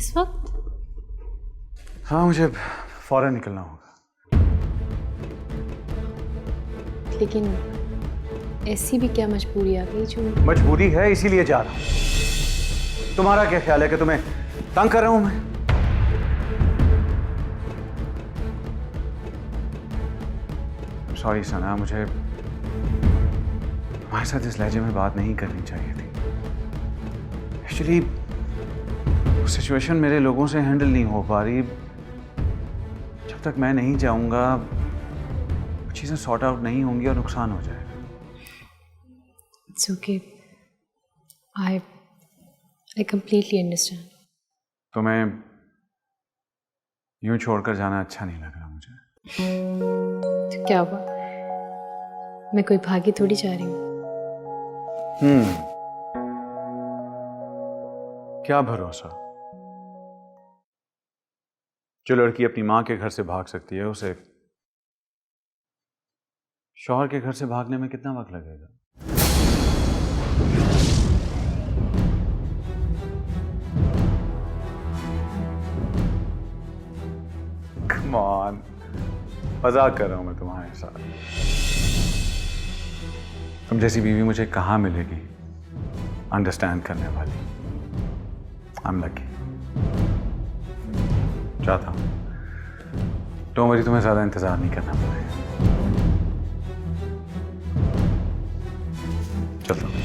इस वक्त? हाँ, मुझे फौरन निकलना होगा। लेकिन ऐसी भी क्या मजबूरी आ गई जो? मजबूरी है, इसीलिए जा रहा हूं। तुम्हारा क्या ख्याल है कि तुम्हें तंग कर रहा हूं मैं? सॉरी सना, मुझे तुम्हारे साथ इस लहजे में बात नहीं करनी चाहिए थी। एक्चुअली सिचुएशन मेरे लोगों से हैंडल नहीं हो पा रही। जब तक मैं नहीं जाऊंगा चीजें सॉर्ट आउट नहीं होंगी और नुकसान हो जाएगा। It's okay. I completely understand. तुम्हें यूं छोड़कर जाना अच्छा नहीं लग रहा मुझे। तो क्या हुआ? मैं कोई भागी थोड़ी जा रही हूँ। क्या भरोसा? जो लड़की अपनी मां के घर से भाग सकती है, उसे शौहर के घर से भागने में कितना वक्त लगेगा? Come on, मजाक कर रहा हूं मैं तुम्हारे साथ। तुम जैसी बीवी मुझे कहां मिलेगी अंडरस्टैंड करने वाली। I am lucky. चाहता हूं डोंट वरी, तुम्हें ज्यादा इंतजार नहीं करना पड़ेगा। चलता हूं।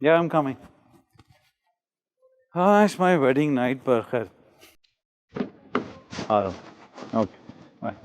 Yeah, I'm coming. Ah, it's my wedding night, पर खैर आ रहा हूँ। Okay, bye.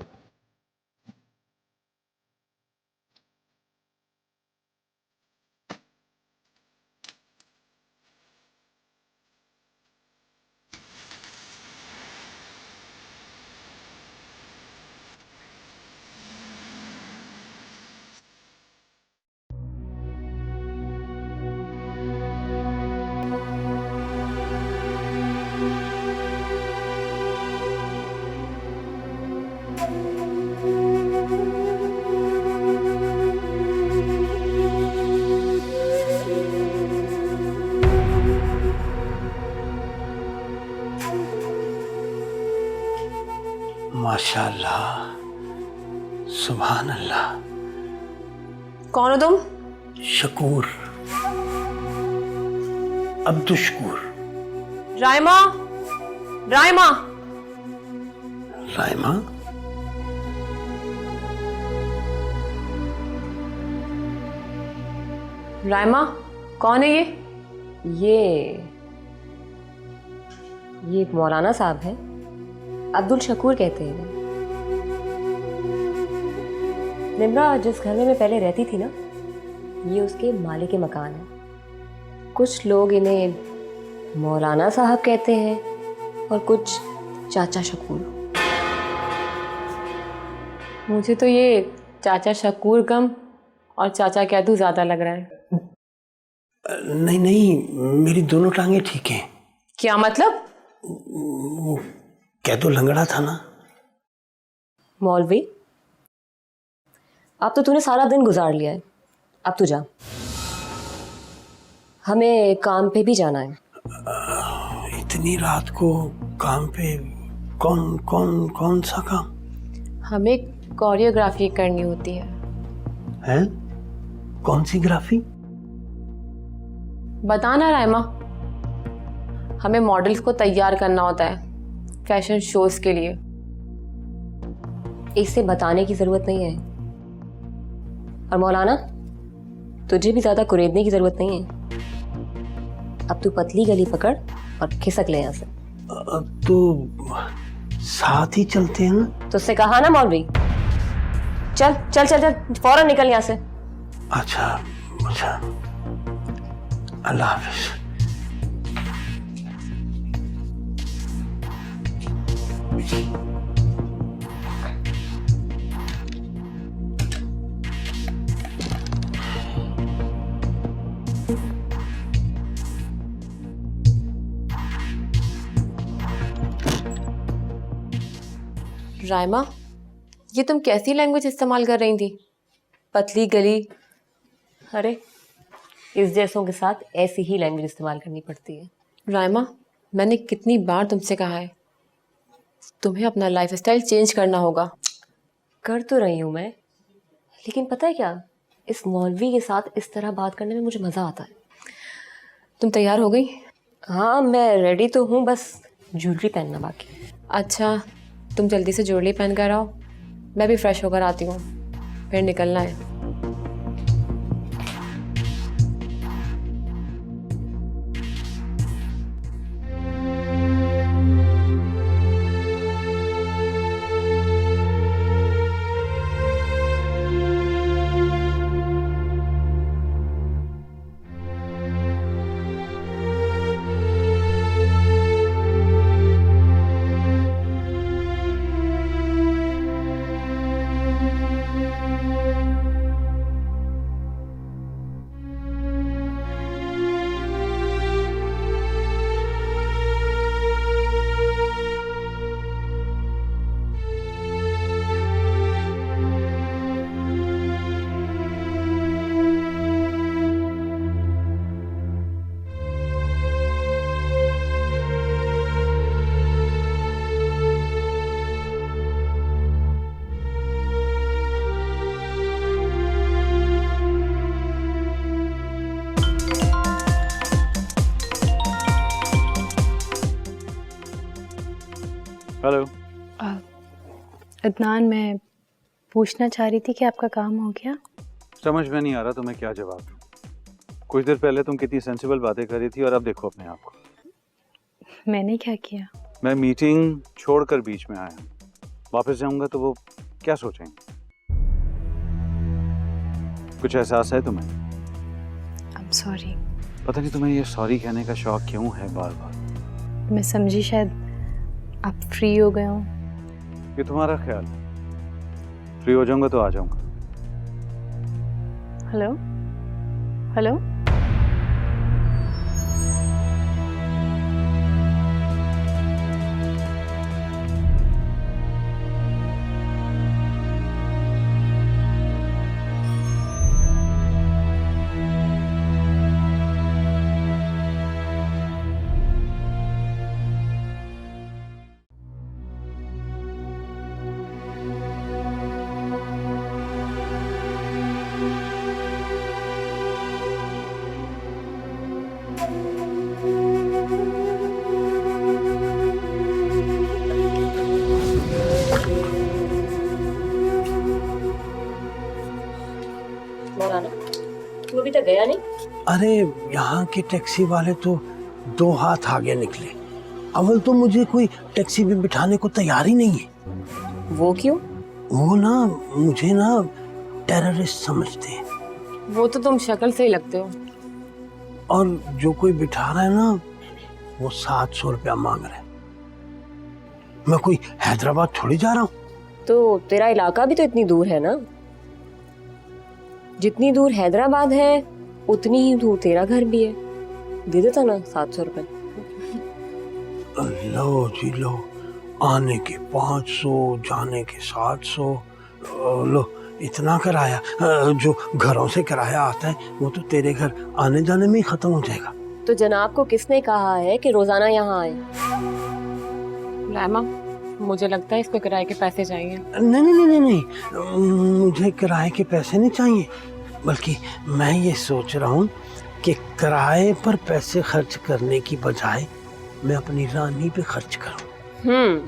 माशाअल्लाह, सुभान अल्लाह। कौन हो तुम? शकूर, अब्दुशकूर। राइमा, राइमा। राइमा? राइमा कौन है ये? ये मौलाना साहब हैं, अब्दुल शकूर कहते हैं। निम्रा जिस घर में मैं पहले रहती थी ना, ये उसके मालिक के मकान है। कुछ लोग इन्हें मौलाना साहब कहते हैं और कुछ चाचा शकूर। मुझे तो ये चाचा शकूर कम और चाचा कैदू ज्यादा लग रहा है। नहीं नहीं, मेरी दोनों टांगे ठीक हैं। क्या मतलब? वो कैदू लंगड़ा था ना। मौलवी, अब तो तूने सारा दिन गुजार लिया है, अब तू जा, हमें काम पे भी जाना है। इतनी रात को काम पे? कौन कौन कौन सा काम? हमें कोरियोग्राफी करनी होती है। हैं? कौन सी ग्राफी? बताना राइमा। हमें मॉडल्स को तैयार करना होता है फैशन शोज के लिए। इसे बताने की जरूरत नहीं है। और मौलाना, तुझे भी ज्यादा कुरेदने की जरूरत नहीं है। अब तू पतली गली पकड़ और खिसक ले यहाँ से। अब तो साथ ही चलते हैं ना। तुझसे कहा ना मौलवी, चल चल चल चल, फौरन निकल यहाँ से। अच्छा अच्छा, अल्लाह हाफिज। रायमा, ये तुम कैसी लैंग्वेज इस्तेमाल कर रही थी? पतली गली। अरे इस जैसों के साथ ऐसी ही लैंग्वेज इस्तेमाल करनी पड़ती है। रायमा, मैंने कितनी बार तुमसे कहा है, तुम्हें अपना लाइफस्टाइल चेंज करना होगा। कर तो रही हूँ मैं, लेकिन पता है क्या, इस मौलवी के साथ इस तरह बात करने में मुझे मज़ा आता है। तुम तैयार हो गई? हाँ, मैं रेडी तो हूँ, बस ज्वेलरी पहनना बाकी। अच्छा, तुम जल्दी से ज्वेलरी पहन कर आओ, मैं भी फ्रेश होकर आती हूँ, फिर निकलना है। हेलो। अदनान, मैं पूछना चाह रही थी कि आपका काम हो गया? समझ में नहीं आ रहा तुम्हें क्या जवाब दूं। कुछ देर पहले तुम कितनी सेंसिबल बातें कर रही थी और अब देखो अपने आप को। मैंने क्या किया? मैं मीटिंग छोड़कर बीच में आया, वापस जाऊंगा तो वो क्या सोचेंगे? कुछ एहसास है तुम्हें? I am sorry. पता नहीं तुम्हें ये सॉरी कहने का शौक क्यों है बार बार। मैं समझी शायद आप फ्री हो गए हो। ये तुम्हारा ख्याल है। फ्री हो जाऊंगा तो आ जाऊंगा। Hello hello. मौलाना, तू अभी तक गया नहीं? अरे यहाँ के टैक्सी वाले तो 2 हाथ आगे निकले। अव्वल तो मुझे कोई टैक्सी में बिठाने को तैयार ही नहीं है। वो क्यों? वो ना मुझे ना टेररिस्ट समझते हैं। वो तो तुम शक्ल से ही लगते हो। और जो कोई बिठा रहा है ना, वो 700 रुपया मांग रहा है। मैं कोई हैदराबाद थोड़ी जा रहा हूँ। तो तेरा इलाका भी तो इतनी दूर है ना? जितनी दूर हैदराबाद है उतनी ही दूर तेरा घर भी है। दे देता ना 700 रुपए। लो जी लो, आने के 500, जाने के 700। लो इतना किराया, जो घरों से किराया आता है वो तो तेरे घर आने जाने में ही खत्म हो जाएगा। तो जनाब को किसने कहा है कि रोजाना यहाँ आए? लामा, मुझे लगता है इसको किराए के पैसे चाहिए। नहीं नहीं नहीं नहीं, मुझे किराए के पैसे नहीं चाहिए, बल्कि मैं ये सोच रहा हूँ कि किराए पर पैसे खर्च करने की बजाय मैं अपनी रानी पे खर्च करूँ।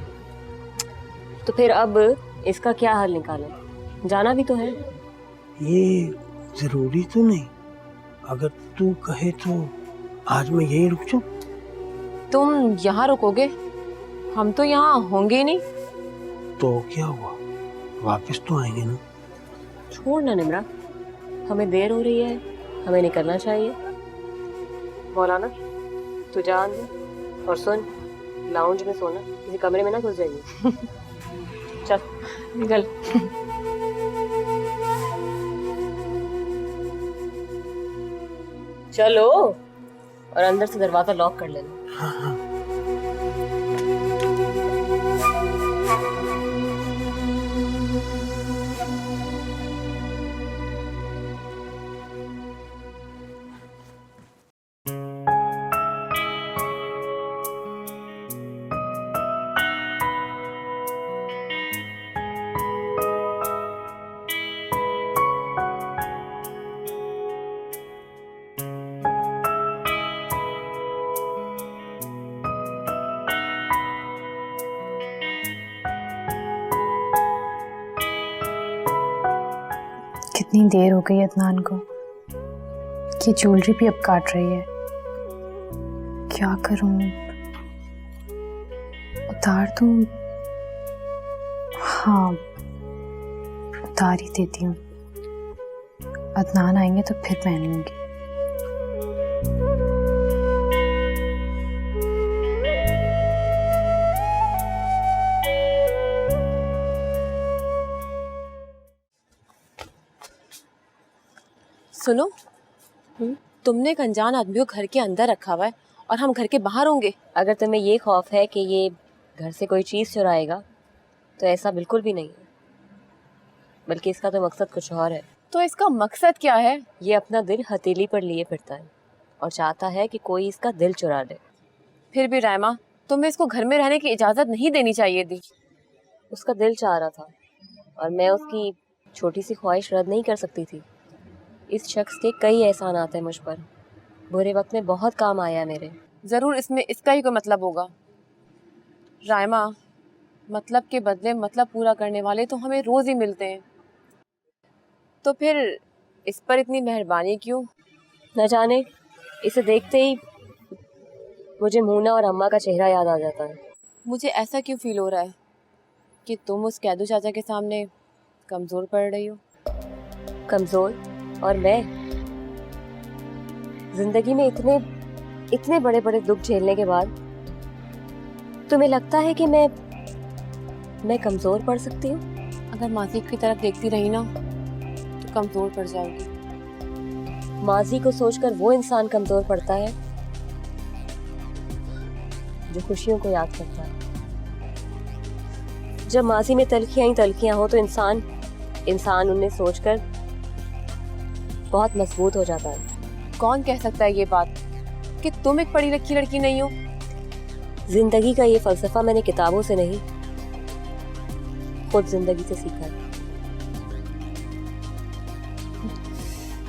तो फिर अब इसका क्या हल निकालें? जाना भी तो है। ये जरूरी तो नहीं, अगर तू कहे तो आज मैं यही रुक जाऊं। तुम यहाँ रुकोगे? हम तो यहाँ होंगे ही नहीं। तो क्या हुआ, वापस तो आएंगे ना। छोड़ ना निम्रा, हमें देर हो रही है, हमें निकलना चाहिए। मौलाना, तू जा अंदर और सुन, लाउंज में सोना, किसी कमरे में ना घुस जाइए। चल निकल। चलो, और अंदर से दरवाजा लॉक कर लेना। हाँ हाँ। इतनी देर हो गई अदनान को कि ज्वेलरी भी अब काट रही है। क्या करूं? उतार दूं? हाँ, उतार ही देती हूँ। अदनान आएंगे तो फिर पहन लूंगी। सुनो, तुमने एक अनजान आदमी को घर के अंदर रखा हुआ है और हम घर के बाहर होंगे। अगर तुम्हें ये खौफ है कि ये घर से कोई चीज़ चुराएगा तो ऐसा बिल्कुल भी नहीं है, बल्कि इसका तो मकसद कुछ और है। तो इसका मकसद क्या है? ये अपना दिल हथेली पर लिए फिरता है और चाहता है कि कोई इसका दिल चुरा ले। फिर भी रायमा, तुम्हें इसको घर में रहने की इजाज़त नहीं देनी चाहिए थी। उसका दिल चाह रहा था और मैं उसकी छोटी सी ख्वाहिश रद्द नहीं कर सकती थी। इस शख्स के कई एहसान आते हैं मुझ पर, बुरे वक्त में बहुत काम आया मेरे। ज़रूर इसमें इसका ही कोई मतलब होगा। रायमा, मतलब के बदले मतलब पूरा करने वाले तो हमें रोज़ ही मिलते हैं, तो फिर इस पर इतनी मेहरबानी क्यों? न जाने, इसे देखते ही मुझे मूना और अम्मा का चेहरा याद आ जाता है। मुझे ऐसा क्यों फील हो रहा है कि तुम उस कैदू चाचा के सामने कमज़ोर पड़ रही हो। कमज़ोर? और मैं जिंदगी में इतने बड़े बड़े दुख झेलने के बाद तुम्हें लगता है कि मैं कमज़ोर पड़ सकती हूँ? अगर माजी की तरफ देखती रही ना तो कमज़ोर पड़ जाओगी। माजी को सोचकर वो इंसान कमज़ोर पड़ता है जो खुशियों को याद करता है। जब माजी में तलखियां ही तलखियां हो तो इंसान उन्हें सोचकर बहुत मजबूत हो जाता है। कौन कह सकता है ये बात कि तुम एक पढ़ी लिखी लड़की नहीं हो? जिंदगी का ये फलसफा मैंने किताबों से नहीं, खुद जिंदगी से सीखा है।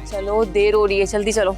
चलो, देर हो रही है, जल्दी चलो।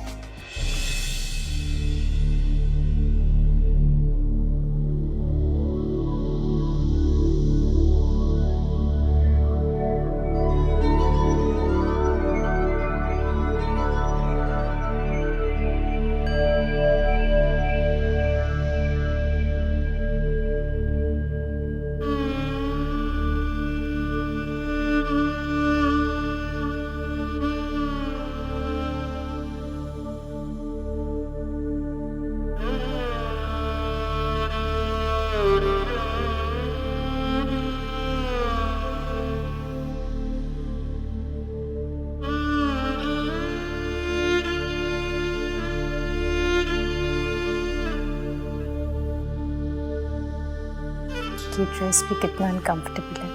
ये ड्रेस भी कितना अनकंफर्टेबल है।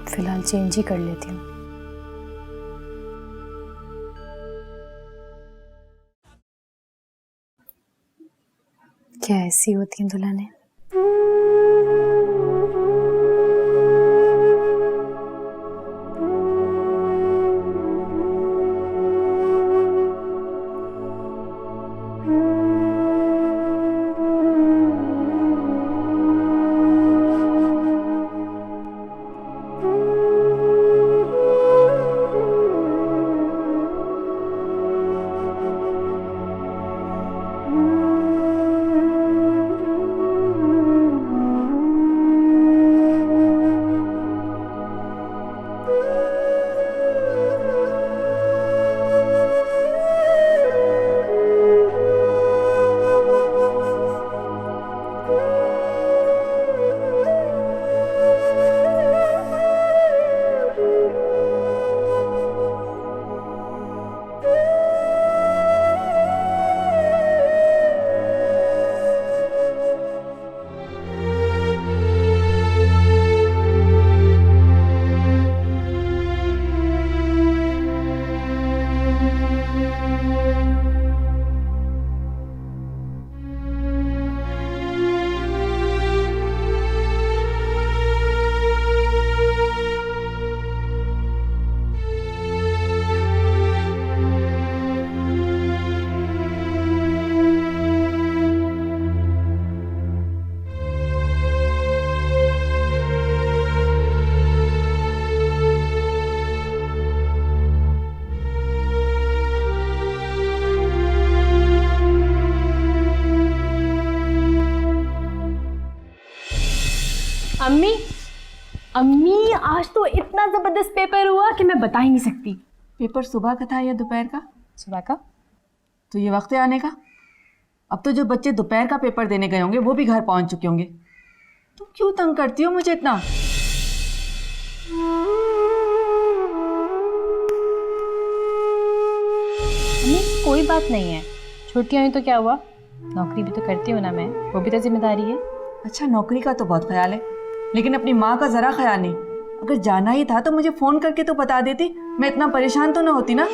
फिलहाल चेंज ही कर लेती हूँ। क्या ऐसी होती हैं दुल्हनें? अम्मी आज तो इतना जबरदस्त पेपर हुआ कि मैं बता ही नहीं सकती। पेपर सुबह का था या दोपहर का? सुबह का। तो ये वक्त है आने का। अब तो जो बच्चे दोपहर का पेपर देने गए होंगे वो भी घर पहुंच चुके होंगे। तुम क्यों तंग करती हो मुझे इतना? अम्मी कोई बात नहीं है, छुट्टियां हुई तो क्या हुआ, नौकरी भी तो करती हूँ ना मैं, वो भी तो जिम्मेदारी है। अच्छा, नौकरी का तो बहुत ख्याल है, लेकिन अपनी माँ का जरा ख्याल नहीं। अगर जाना ही था तो मुझे फोन करके तो बता देती, मैं इतना परेशान तो ना होती ना।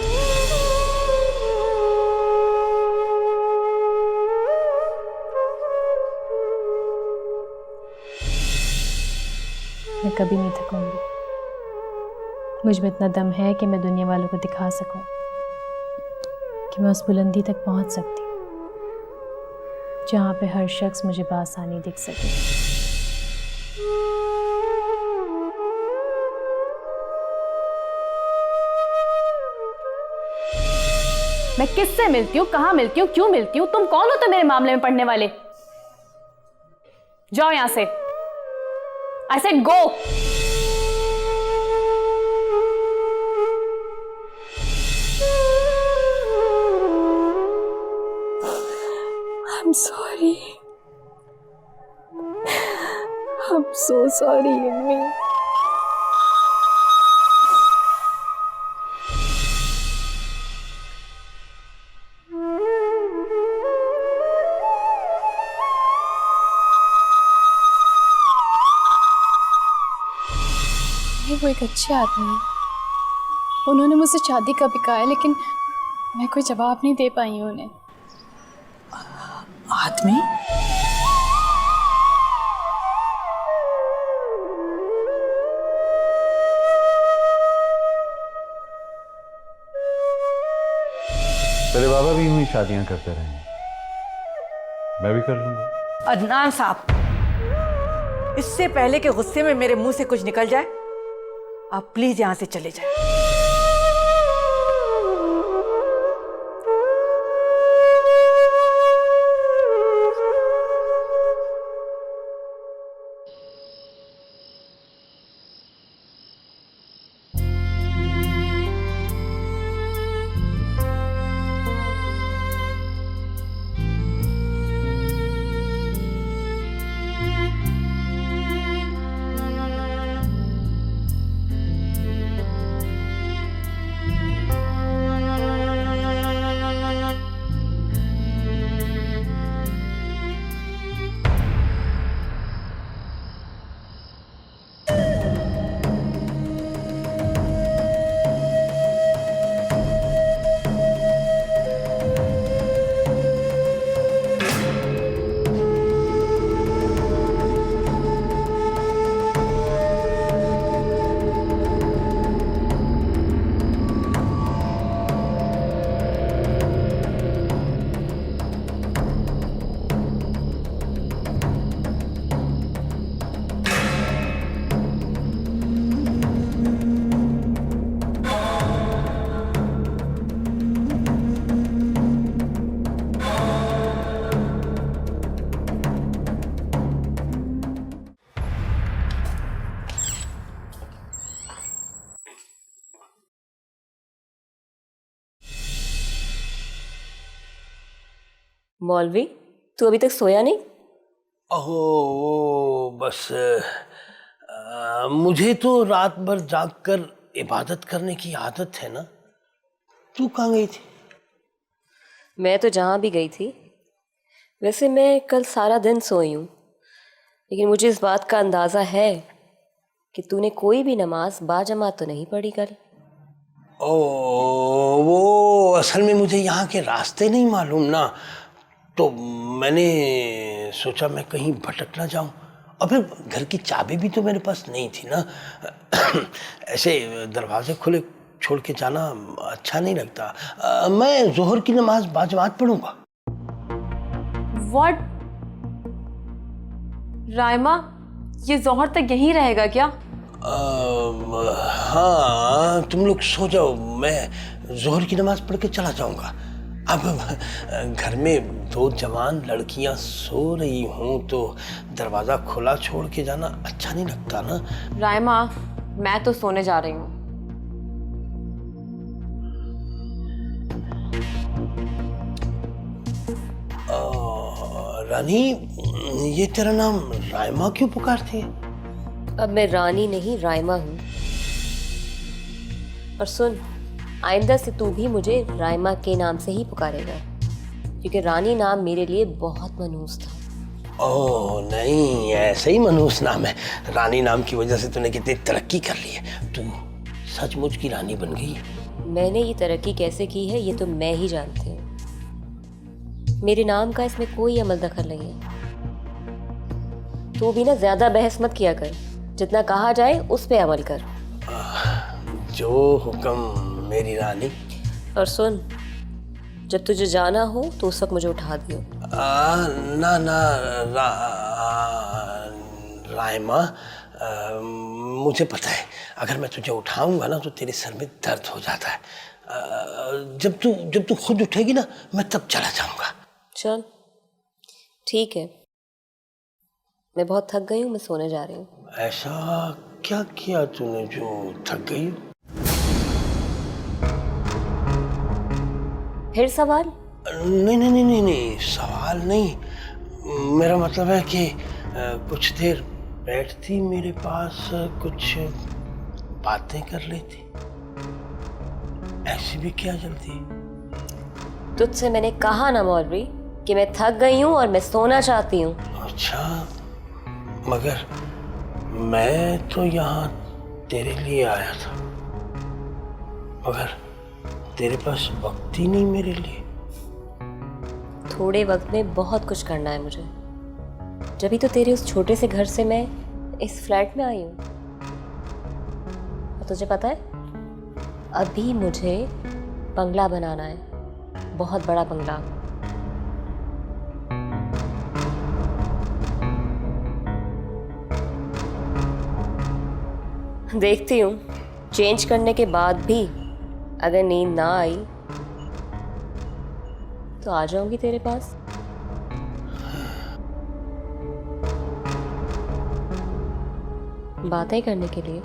मैं कभी नहीं थकूंगी। मुझ में इतना दम है कि मैं दुनिया वालों को दिखा सकूं कि मैं उस बुलंदी तक पहुंच सकती हूँ जहां पे हर शख्स मुझे बआसानी दिख सके। मैं किससे मिलती हूँ, कहाँ मिलती हूँ, क्यों मिलती हूँ, तुम कौन हो तो मेरे मामले में पढ़ने वाले? जाओ यहां से। I said go. I'm sorry. I'm so sorry, Ammi. वो एक अच्छे आदमी है, उन्होंने मुझसे शादी का भी कहा है, लेकिन मैं कोई जवाब नहीं दे पाई हूँ उन्हें। आदमी? तेरे बाबा भी यूं ही शादियां करते रहे, मैं भी कर लूंगा। अदनान साहब, इससे पहले कि गुस्से में मेरे मुंह से कुछ निकल जाए, आप प्लीज यहां से चले जाएं। मौलवी, तू अभी तक सोया नहीं? ओहो, बस मुझे तो रात भर जागकर इबादत करने की आदत है ना। तू कहाँ गई थी? मैं तो जहाँ भी गई थी। वैसे मैं कल सारा दिन सोई हूँ, लेकिन मुझे इस बात का अंदाज़ा है कि तूने कोई भी नमाज बाजमात तो नहीं पढ़ी कल। ओ, वो असल में मुझे यहाँ के रास्ते नहीं मालूम ना, तो मैंने सोचा मैं कहीं भटक ना जाऊं। और फिर घर की चाबी भी तो मेरे पास नहीं थी ना। ऐसे दरवाजे खुले छोड़ के जाना अच्छा नहीं लगता। मैं जोहर की नमाज बाजमात पढ़ूंगा। व्हाट? राइमा, ये जोहर तक यहीं रहेगा क्या? हाँ, तुम लोग सो जाओ, मैं जोहर की नमाज पढ़ के चला जाऊंगा। अब घर में दो जवान लड़कियां सो रही हूं तो दरवाजा खुला छोड़ के जाना अच्छा नहीं लगता ना। रायमा, मैं तो सोने जा रही हूँ। रानी, ये तेरा नाम रायमा क्यों पुकारती है? अब मैं रानी नहीं रायमा हूँ। और सुन, आइंदा से तू भी मुझे रायमा के नाम से ही पुकारेगा, क्योंकि रानी नाम मेरे लिए बहुत मनहूस था। ओह नहीं, ऐसे ही मनहूस नाम है। रानी नाम की वजह से तूने कितनी तरक्की कर ली है। तू सचमुच की रानी बन गई है। मैंने ये तरक्की कैसे की है ये तो मैं ही जानती हूँ। मेरे नाम का इसमें कोई अमल दखल नहीं है। तू भी ना ज्यादा बहस मत किया कर, जितना कहा जाए उस पे अमल कर। जो हुक्म मेरी रानी। और सुन, जब तुझे जाना हो तो उस वक्त मुझे उठा दियो। ना ना रायमा, मुझे पता है अगर मैं तुझे उठाऊंगा ना तो तेरे सर में दर्द हो जाता है। जब तू खुद उठेगी ना मैं तब चला जाऊंगा। चल ठीक है, मैं बहुत थक गई हूँ, मैं सोने जा रही हूँ। ऐसा क्या किया तूने जो थक गई? फिर सवाल? नहीं नहीं नहीं नहीं नहीं, सवाल नहीं। मेरा मतलब है कि कुछ देर बैठती मेरे पास, कुछ बातें कर लेती। ऐसी भी क्या जल्दी? तुझसे मैंने कहा ना मौलवी कि मैं थक गई हूँ और मैं सोना चाहती हूँ। अच्छा, मगर मैं तो यहाँ तेरे लिए आया था, मगर तेरे पास वक्त ही नहीं मेरे लिए। थोड़े वक्त में बहुत कुछ करना है मुझे, जभी तो तेरे उस छोटे से घर से मैं इस फ्लैट में आई हूँ। और तुझे पता है, अभी मुझे बंगला बनाना है, बहुत बड़ा बंगला। देखती हूँ, चेंज करने के बाद भी अगर नींद ना आई तो आ जाऊंगी तेरे पास। बातें करने के लिए।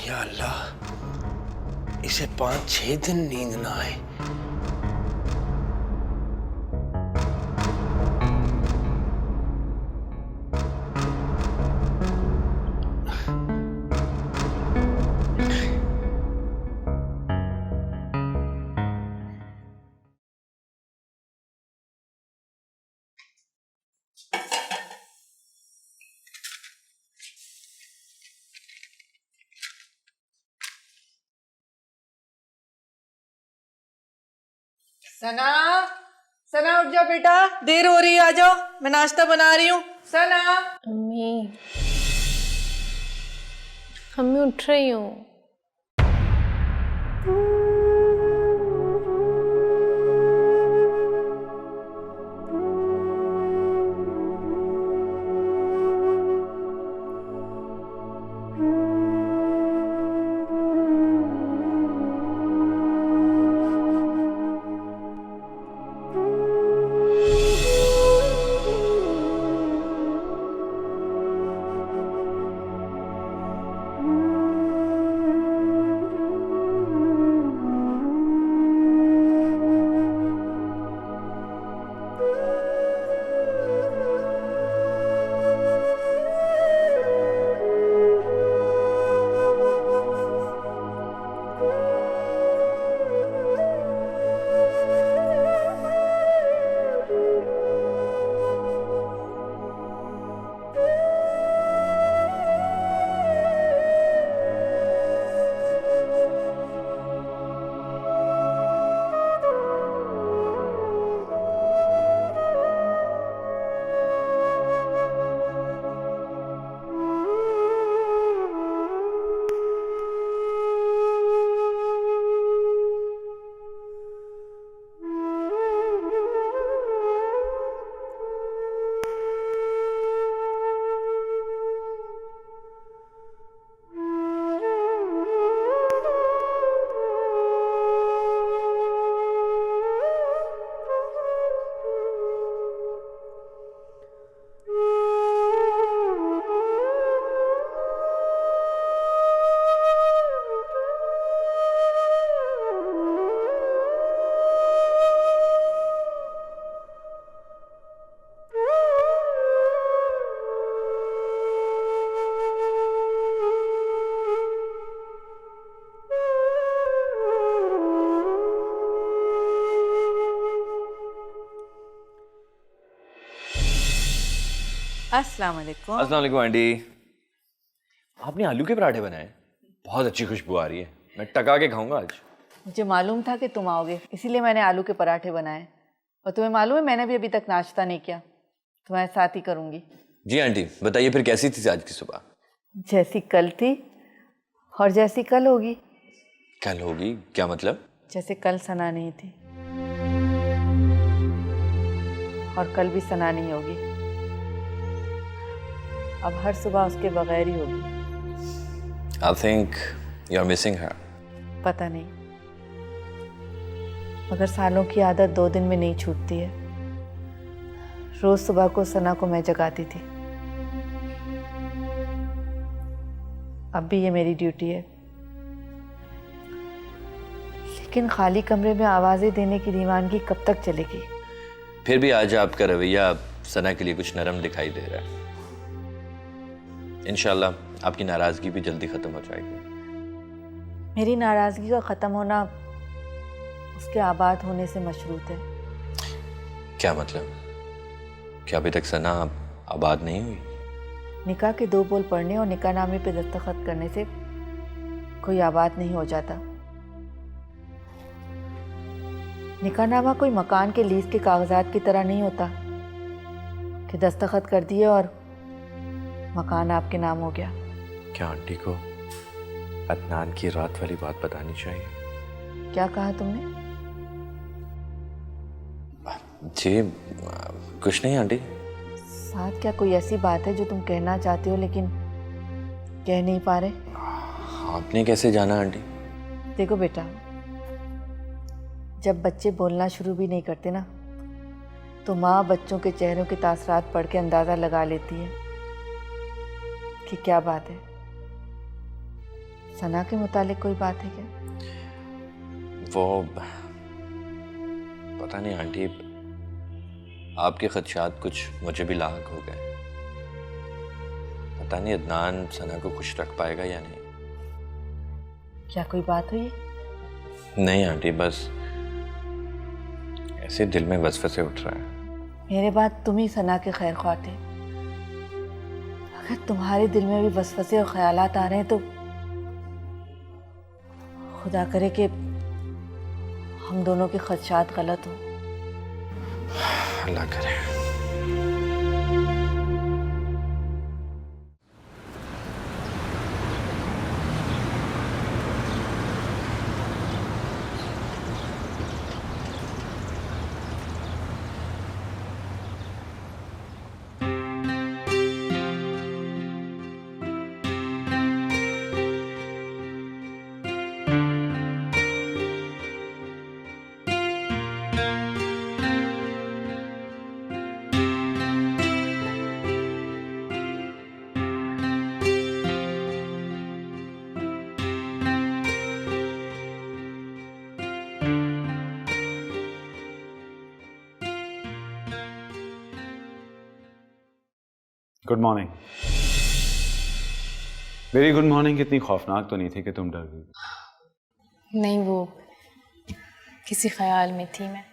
या अल्लाह, इसे 5-6 दिन नींद ना आए। सना, सना उठ जाओ बेटा, देर हो रही है, आ जाओ, मैं नाश्ता बना रही हूँ। सना। अम्मी, अम्मी उठ रही हूँ। अस्सलाम वालेकुम। अस्सलाम वालेकुम आंटी। आपने आलू के पराठे बनाए, बहुत अच्छी खुशबू आ रही है, मैं टका के खाऊंगा आज। मुझे मालूम था कि तुम आओगे, इसीलिए मैंने आलू के पराठे बनाए। और तुम्हें मालूम है मैंने भी अभी तक नाश्ता नहीं किया, तुम्हारे साथ ही करूँगी। जी आंटी, बताइए फिर कैसी थी आज की सुबह? जैसी कल थी और जैसी कल होगी। कल होगी क्या मतलब? जैसे कल सना नहीं थी और कल भी सना नहीं होगी, अब हर सुबह उसके बगैर ही होगी। I think you are missing her. पता नहीं, मगर सालों की आदत 2 दिन में नहीं छूटती है। रोज सुबह को सना को मैं जगाती थी, अब भी ये मेरी ड्यूटी है। लेकिन खाली कमरे में आवाजें देने की दीवानगी कब तक चलेगी? फिर भी आज आपका रवैया सना के लिए कुछ नरम दिखाई दे रहा है। इंशाल्लाह आपकी नाराजगी भी जल्दी खत्म हो जाएगी। मेरी नाराजगी का ख़त्म होना उसके आबाद होने से मशरूत है। क्या मतलब? क्या अभी तक सना आबाद नहीं हुई? निकाह के 2 बोल पढ़ने और निकाहनामे पे दस्तखत करने से कोई आबाद नहीं हो जाता। निकाहनामा कोई मकान के लीज के कागजात की तरह नहीं होता कि दस्तखत कर दिए और मकान आपके नाम हो गया। क्या आंटी को अदनान की रात वाली बात बतानी चाहिए? क्या कहा तुमने? जी कुछ नहीं आंटी। साथ क्या कोई ऐसी बात है जो तुम कहना चाहते हो लेकिन कह नहीं पा रहे? आपने कैसे जाना आंटी? देखो बेटा, जब बच्चे बोलना शुरू भी नहीं करते ना, तो माँ बच्चों के चेहरों के तासरात पढ़ के अंदाज़ा लगा लेती है कि क्या बात है। सना के मुतालिक कोई बात है क्या? वो पता नहीं आंटी, आपके खदशात कुछ मुझे भी लाहक हो गए। पता नहीं अदनान सना को खुश रख पाएगा या नहीं। क्या कोई बात हुई? नहीं आंटी, बस ऐसे दिल में वसवसे उठ रहा है। मेरे बाद तुम ही सना के खैर ख्वाह थे। अगर तुम्हारे दिल में भी वसवसे और ख्यालात आ रहे हैं तो खुदा करे कि हम दोनों के खदशात गलत हो। अल्लाह करे। Good morning. मेरी गुड मॉर्निंग इतनी खौफनाक तो नहीं थी कि तुम डर गई? नहीं, वो किसी ख्याल में थी मैं।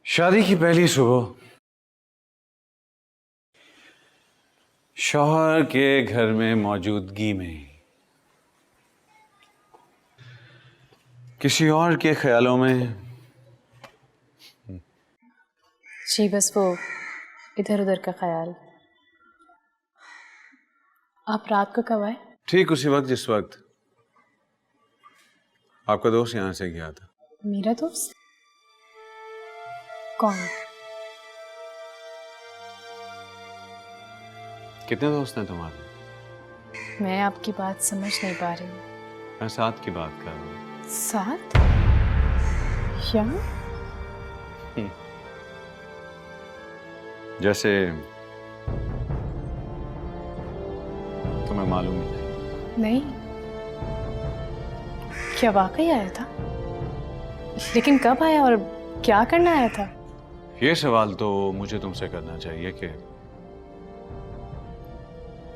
शादी की पहली सुबह शौहर के घर में मौजूदगी में किसी और के ख्यालों में जी, बस वो इधर उधर का ख्याल। आप रात को कब आए? ठीक उसी वक्त जिस वक्त आपका दोस्त यहां से गया था। मेरा दोस्त? कौन? कितने दोस्त हैं तुम्हारे? मैं आपकी बात समझ नहीं पा रही हूँ। मैं साथ की बात कर रहा हूँ। साथ? क्या? जैसे तुम्हें मालूम ही नहीं। नहीं, क्या वाकई आया था? लेकिन कब आया और क्या करना आया था? ये सवाल तो मुझे तुमसे करना चाहिए कि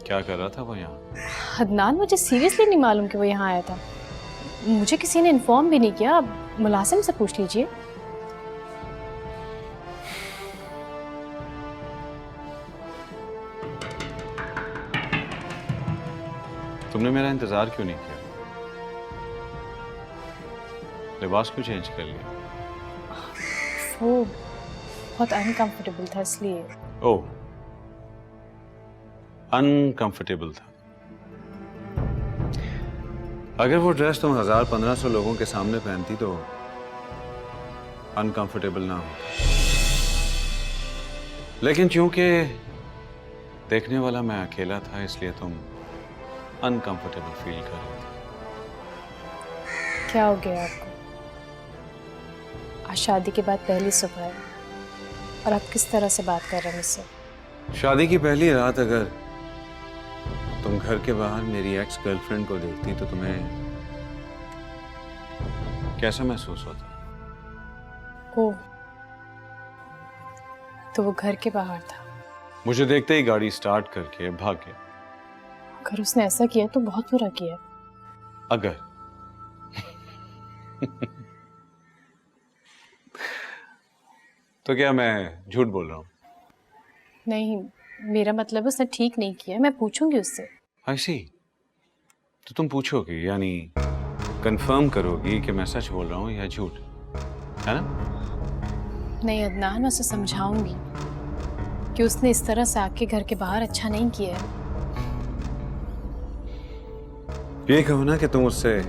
क्या कर रहा था वो यहाँ। अदनान, मुझे सीरियसली नहीं मालूम कि वो यहाँ आया था। मुझे किसी ने इन्फॉर्म भी नहीं किया। आप मुलाजिम से पूछ लीजिए। तुमने मेरा इंतजार क्यों नहीं किया? लिबास क्यों चेंज कर लिया? वो बहुत अनकंफर्टेबल था इसलिए। ओह, अनकंफर्टेबल था। अगर वो ड्रेस तुम 1000-1500 लोगों के सामने पहनती तो अनकंफर्टेबल ना हो, लेकिन चूंकि देखने वाला मैं अकेला था इसलिए तुम अनकंफर्टेबल फील कर रही थी। क्या हो गया आपको? आज शादी के बाद पहली सुबह है और आप किस तरह से बात कर रहे हैं मुझसे? शादी की पहली रात अगर तुम घर के बाहर मेरी एक्स गर्लफ्रेंड को देखती तो तुम्हें कैसा महसूस होता? ओ, तो वो घर के बाहर था। मुझे देखते ही गाड़ी स्टार्ट करके भाग गया। अगर उसने ऐसा किया तो बहुत बुरा किया। अगर तो क्या मैं झूठ बोल रहा हूँ? नहीं, मेरा मतलब उसने ठीक नहीं किया। मैं पूछूंगी उससे। ऐसी तो तुम पूछोगी, यानी कंफर्म करोगी कि मैं सच बोल रहा हूँ या झूठ, है ना? नहीं अदनान, मैं उसे समझाऊंगी कि उसने इस तरह से आके घर के बाहर अच्छा नहीं किया है। ये कहो ना कि तुम उससे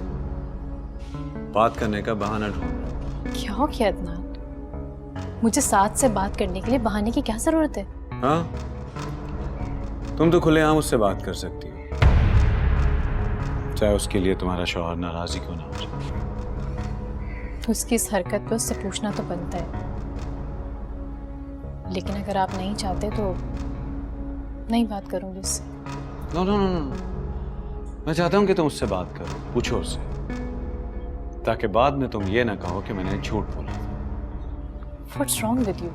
बात करने का बहाना ढूंढ। क्या हो गया अदनान? मुझे साथ से बात करने के लिए बहाने की क्या जरूरत है? हाँ, तुम तो खुलेआम उससे बात कर सकती हो, चाहे उसके लिए तुम्हारा शौहर नाराज ही क्यों ना हो जाए। उसकी इस हरकत पे उससे पूछना तो बनता है, लेकिन अगर आप नहीं चाहते तो नहीं बात करूंगी उससे। नो नो नो नो, मैं चाहता हूं कि तुम उससे बात करो, पूछो उससे, ताकि बाद में तुम ये ना कहो कि मैंने झूठ बोला। What's wrong with you?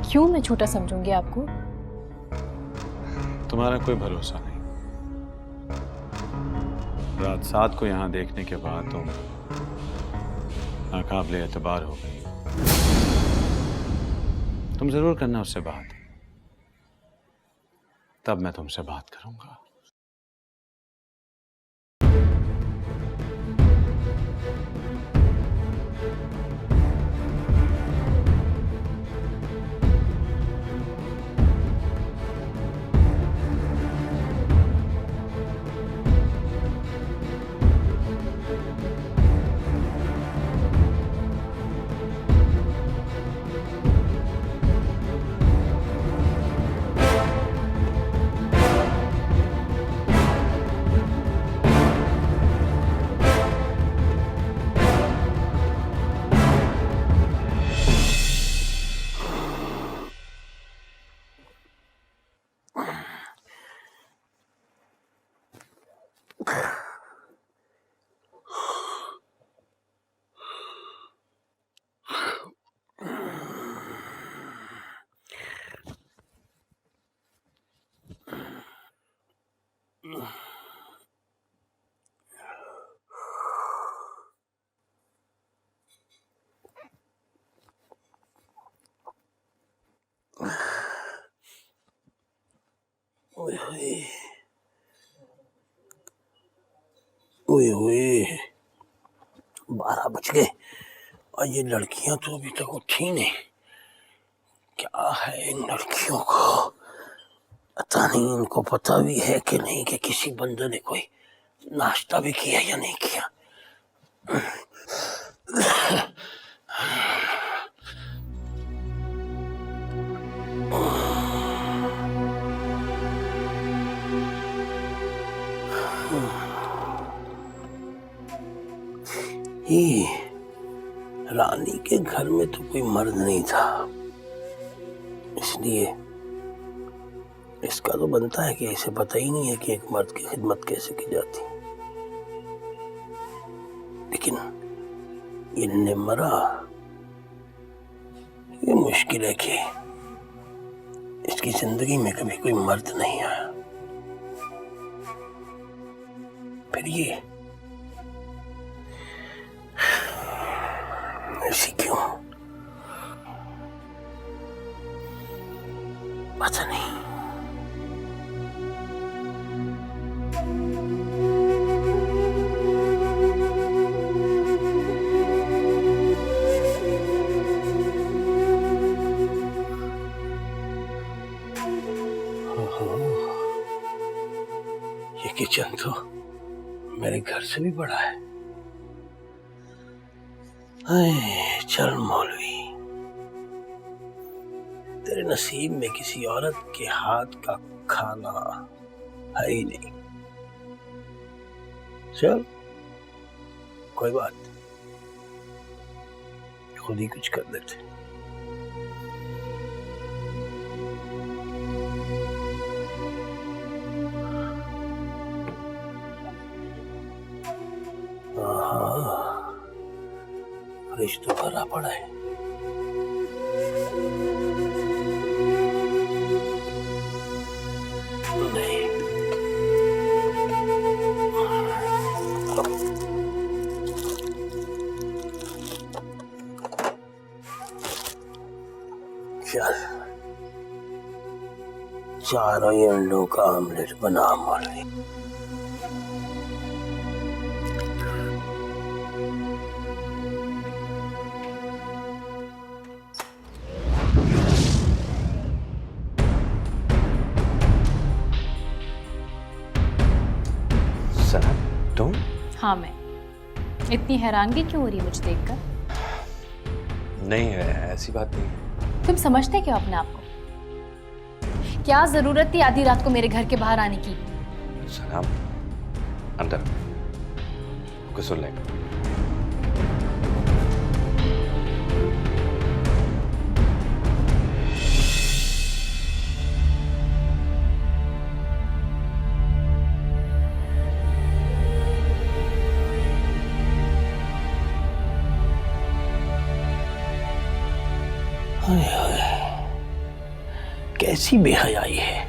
क्यों मैं झूठा समझूंगी आपको? तुम्हारा कोई भरोसा नहीं। रात 7 को यहां देखने के बाद तुम नाकाबिले एतबार हो गई। तुम जरूर करना उससे बात, तब मैं तुमसे बात करूंगा। ओए ओए, 12 बज गए और ये लड़कियां तो अभी तक उठी नहीं। क्या है इन लड़कियों को? पता नहीं इनको पता भी है कि नहीं कि किसी बंदे ने कोई नाश्ता भी किया या नहीं किया। ये रानी के घर में तो कोई मर्द नहीं था, इसलिए इसका तो बनता है कि इसे पता ही नहीं है कि एक मर्द की खिदमत कैसे की जाती। लेकिन ये निमरा, ये मुश्किल है कि इसकी जिंदगी में कभी कोई मर्द नहीं आया। फिर ये ऐसी क्यों? पता नहीं। ये किचन तो मेरे घर से भी बड़ा है। चल मौलवी, तेरे नसीब में किसी औरत के हाथ का खाना है ही नहीं। चल कोई बात नहीं, खुद ही कुछ कर देते। फ्रिज तो भरा पड़ा है। नहीं, चल चारों ही अंडों का ऑमलेट बना मौलवी। सना, तुम? हाँ मैं। इतनी हैरानगी क्यों हो रही है मुझे देखकर? नहीं, ऐसी बात नहीं है। तुम समझते क्यों अपने आप को? क्या जरूरत थी आधी रात को मेरे घर के बाहर आने की? सना, अंदर कुछ सुन लेंगे। कैसी बेहयाई है,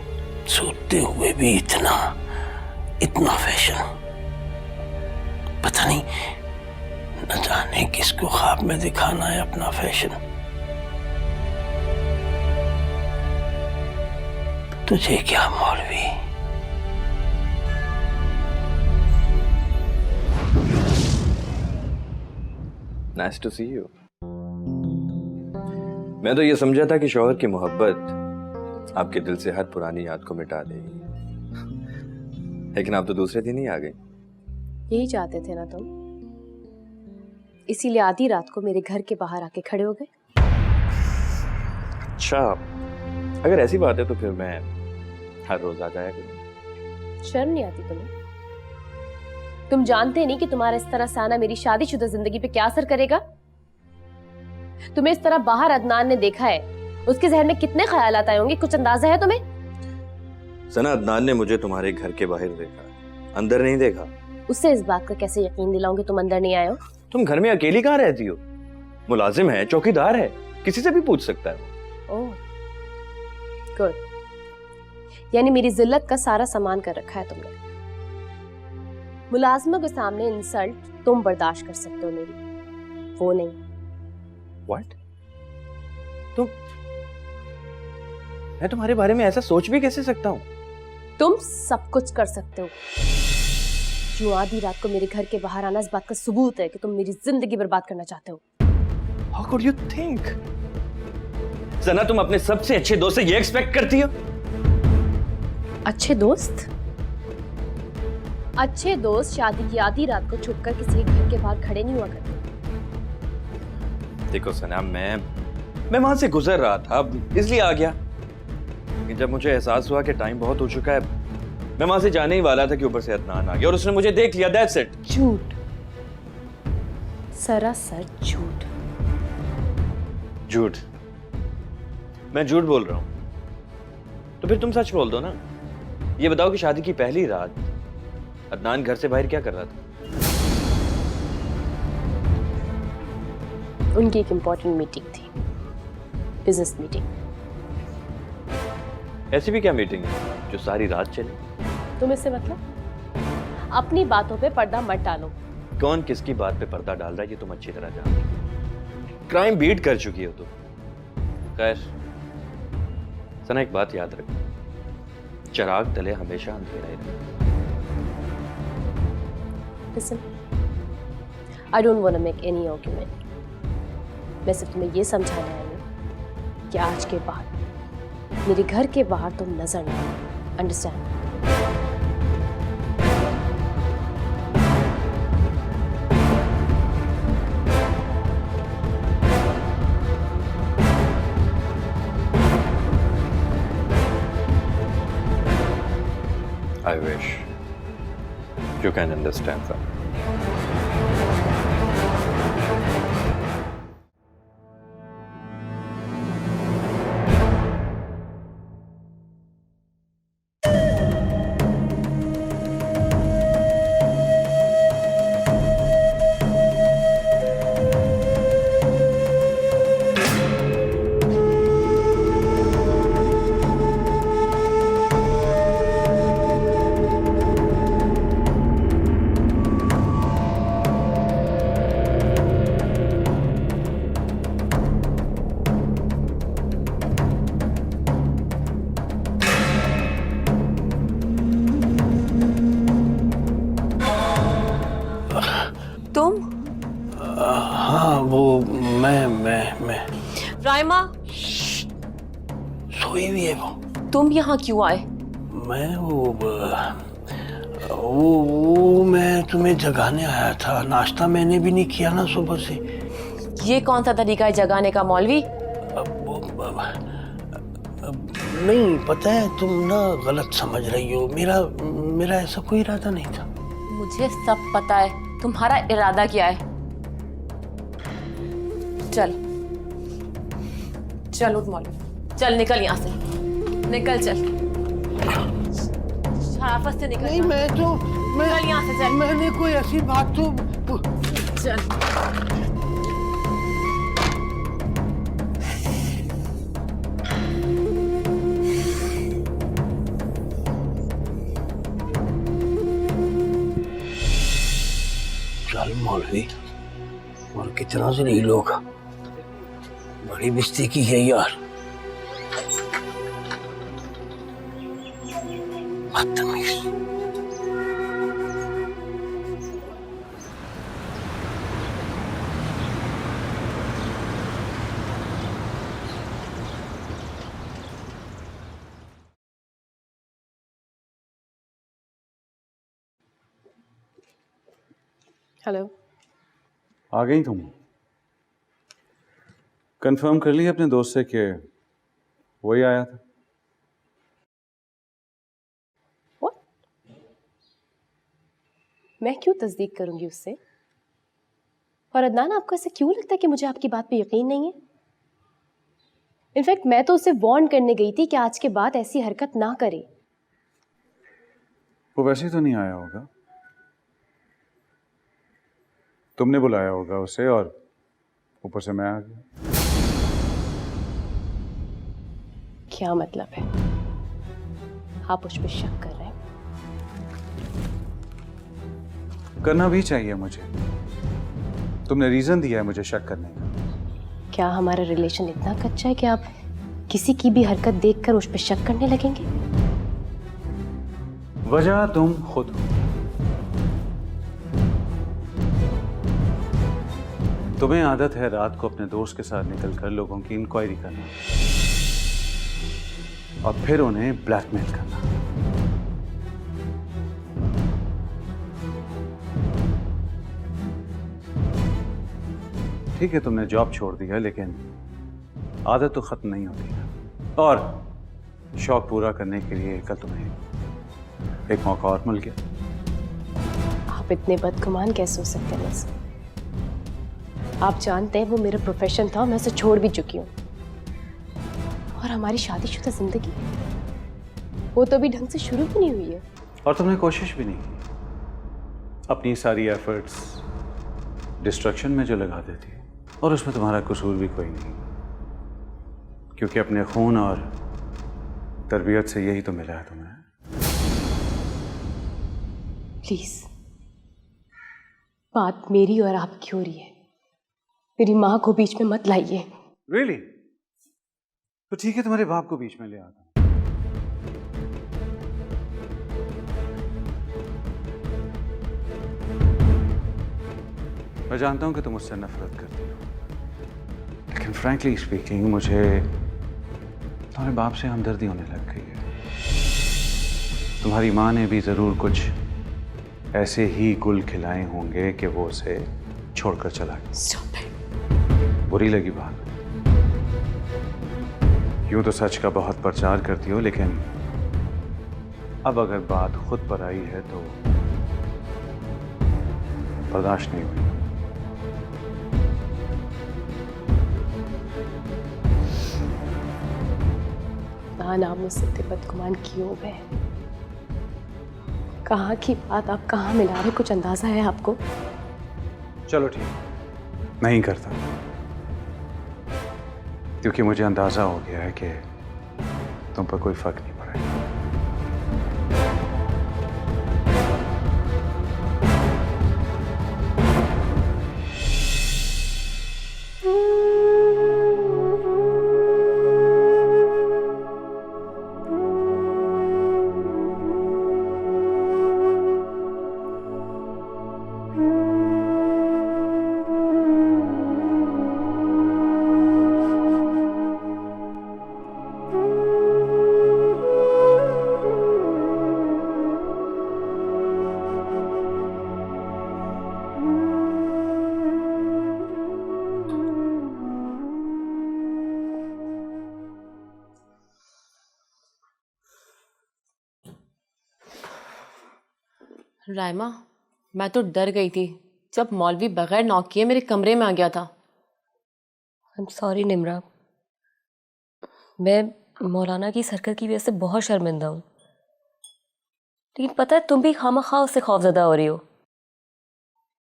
सोते हुए भी इतना फैशन। पता नहीं, न जाने किसको ख्वाब में दिखाना है अपना फैशन। तुझे क्या मौलवी? Nice to see you. मैं तो ये समझा था कि शौहर की मोहब्बत आपके दिल से हर पुरानी याद को मिटा देगी, लेकिन आप तो दूसरे दिन ही आ गई। यही चाहते थे ना तुम, इसीलिए आधी रात को मेरे घर के बाहर आके खड़े हो गए। अच्छा, अगर ऐसी बात है तो फिर मैं हर रोज आ जाया करूँ। शर्म नहीं आती तुम्हें? तुम जानते नहीं कि तुम्हारा इस तरह से आना मेरी शादीशुदा जिंदगी पे क्या असर करेगा? तुम्हें इस तरह बाहर अदनान ने देखा है, उसके जहन में कितने ख्यालात आए होंगे, कुछ अंदाजा है तुम्हें? सना, अदनान ने मुझे तुम्हारे घर के बाहर देखा, अंदर नहीं देखा। उससे इस बात का कैसे यकीन दिलाऊंगी तुम अंदर नहीं आए हो? तुम घर में अकेली कहाँ रहती हो? मुलाजिम है, चौकीदार है, किसी से भी पूछ सकता है। ओह गुड, यानी मेरी जिल्लत का सारा सामान कर रखा है तुमने। मुलाजमों के सामने इंसल्ट तुम बर्दाश्त कर सकते हो, मेरी वो नहीं। व्हाट? मैं तुम्हारे बारे में ऐसा सोच भी कैसे सकता हूँ? तुम सब कुछ कर सकते हो। जो आधी रात को मेरे घर के बाहर आना इस बात का सबूत है कि तुम मेरी जिंदगी बर्बाद करना चाहते हो। How could you think? सना, तुम अपने सबसे अच्छे दोस्त से ये एक्सपेक्ट करती हो? अच्छे दोस्त? अच्छे दोस्त शादी की आधी रात को छुपकर किसी के घर के बाहर खड़े नहीं हुआ करते। देखो सना, मैं वहां से गुजर रहा था, इसलिए आ गया। लेकिन जब मुझे एहसास हुआ कि टाइम बहुत हो चुका है, मैं वहां से जाने ही वाला था कि ऊपर से अदनान आ गया और उसने मुझे देख लिया। That's it. झूठ, सरासर झूठ। झूठ? मैं झूठ बोल रहा हूं तो फिर तुम सच बोल दो ना। ये बताओ कि शादी की पहली रात अदनान घर से बाहर क्या कर रहा था? उनकी एक इंपॉर्टेंट मीटिंग थी, बिजनेस मीटिंग। ऐसी भी क्या मीटिंग है जो सारी रात चली? तुम इससे मतलब? अपनी बातों पे पर्दा मत डालो। कौन किसकी बात पे पर्दा डाल रहा है ये तुम अच्छी तरह जानती हो। क्राइम बीट कर चुकी हो तुम। खैर सना, एक बात याद रखो, चिराग तले हमेशा अंधेरा ही रहता। Listen, I don't want to make any argument. मैं सिर्फ तुम्हें ये समझाने आई हूँ कि आज के बाद मेरे घर के बाहर तुम नजर नहीं आना। Understand? I wish you can understand that. तुम? हाँ वो मैं राइमा, सोई हुई है वो। तुम यहाँ क्यों आए? मैं वो मैं तुम्हें जगाने आया था। नाश्ता मैंने भी नहीं किया ना सुबह से। ये कौन सा तरीका है जगाने का मौलवी? नहीं पता है, तुम ना गलत समझ रही हो। मेरा ऐसा कोई इरादा नहीं था। मुझे सब पता है तुम्हारा इरादा क्या है। चल चल उठ मौलवी, चल निकल यहाँ से, निकल चल, शराफत से निकल। नहीं निकल यहाँ से, चल। मैंने कोई ऐसी बात तो चल। चल मौलवी, और कितना जलील होगा। बड़ी बेइज्जती की है यार। बदतमीज। हेलो। आ गई तुम? कंफर्म कर लिया अपने दोस्त से कि वही आया था? What? मैं क्यों तस्दीक करूंगी उससे? और अदनान, आपको ऐसा क्यों लगता है कि मुझे आपकी बात पे यकीन नहीं है? इनफैक्ट मैं तो उसे वार्न करने गई थी कि आज के बाद ऐसी हरकत ना करे। वो वैसे तो नहीं आया होगा, तुमने बुलाया होगा उसे और ऊपर से मैं आ गया। क्या मतलब है? आप उस पर शक कर रहे हैं? करना भी चाहिए मुझे। तुमने रीजन दिया है मुझे शक करने का। क्या हमारा रिलेशन इतना कच्चा है कि आप किसी की भी हरकत देखकर उस पर शक करने लगेंगे? वजह तुम खुद हो। तुम्हें आदत है रात को अपने दोस्त के साथ निकलकर लोगों की इंक्वायरी करना और फिर उन्हें ब्लैकमेल करना। ठीक है, तुमने जॉब छोड़ दी है, लेकिन आदत तो खत्म नहीं होती ना। और शौक पूरा करने के लिए कल तुम्हें एक मौका और मिल गया। आप इतने बदगुमान कैसे हो सकते हैं मुझसे? आप जानते हैं वो मेरा प्रोफेशन था, मैं उसे छोड़ भी चुकी हूँ। और हमारी शादीशुदा जिंदगी, वो तो अभी ढंग से शुरू भी नहीं हुई है। और तुमने कोशिश भी नहीं की। अपनी सारी एफर्ट्स डिस्ट्रक्शन में जो लगा देती, और उसमें तुम्हारा कसूर भी कोई नहीं, क्योंकि अपने खून और तरबियत से यही तो मिला है तुम्हें। प्लीज, बात मेरी और आपकी हो रही है, मेरी माँ को बीच में मत लाइए। Really? तो ठीक है, तुम्हारे बाप को बीच में ले आता हूं। मैं जानता हूं कि तुम मुझसे नफरत करती हो, लेकिन फ्रैंकली स्पीकिंग मुझे तुम्हारे बाप से हमदर्दी होने लग गई है। तुम्हारी माँ ने भी जरूर कुछ ऐसे ही गुल खिलाए होंगे कि वो उसे छोड़कर चला गया। Stop it. बुरी लगी बात? यूं तो सच का बहुत प्रचार करती हो, लेकिन अब अगर बात खुद पर आई है तो बर्दाश्त नहीं हुई। मान आप मुझसे इतने बदगुमान क्यों हो गए? कहाँ की बात आप कहाँ मिला रहे, कुछ अंदाजा है आपको? चलो ठीक, नहीं करता, क्योंकि मुझे अंदाजा हो गया है कि तुम पर कोई फर्क नहीं पड़ेगा। रायमा, मैं तो डर गई थी जब मौलवी बगैर नॉक किए मेरे कमरे में आ गया था। आई एम सॉरी निम्रा, मैं मौलाना की इस हरकत की वजह से बहुत शर्मिंदा हूँ। लेकिन पता है तुम भी खामखा उससे खौफजदा हो रही हो।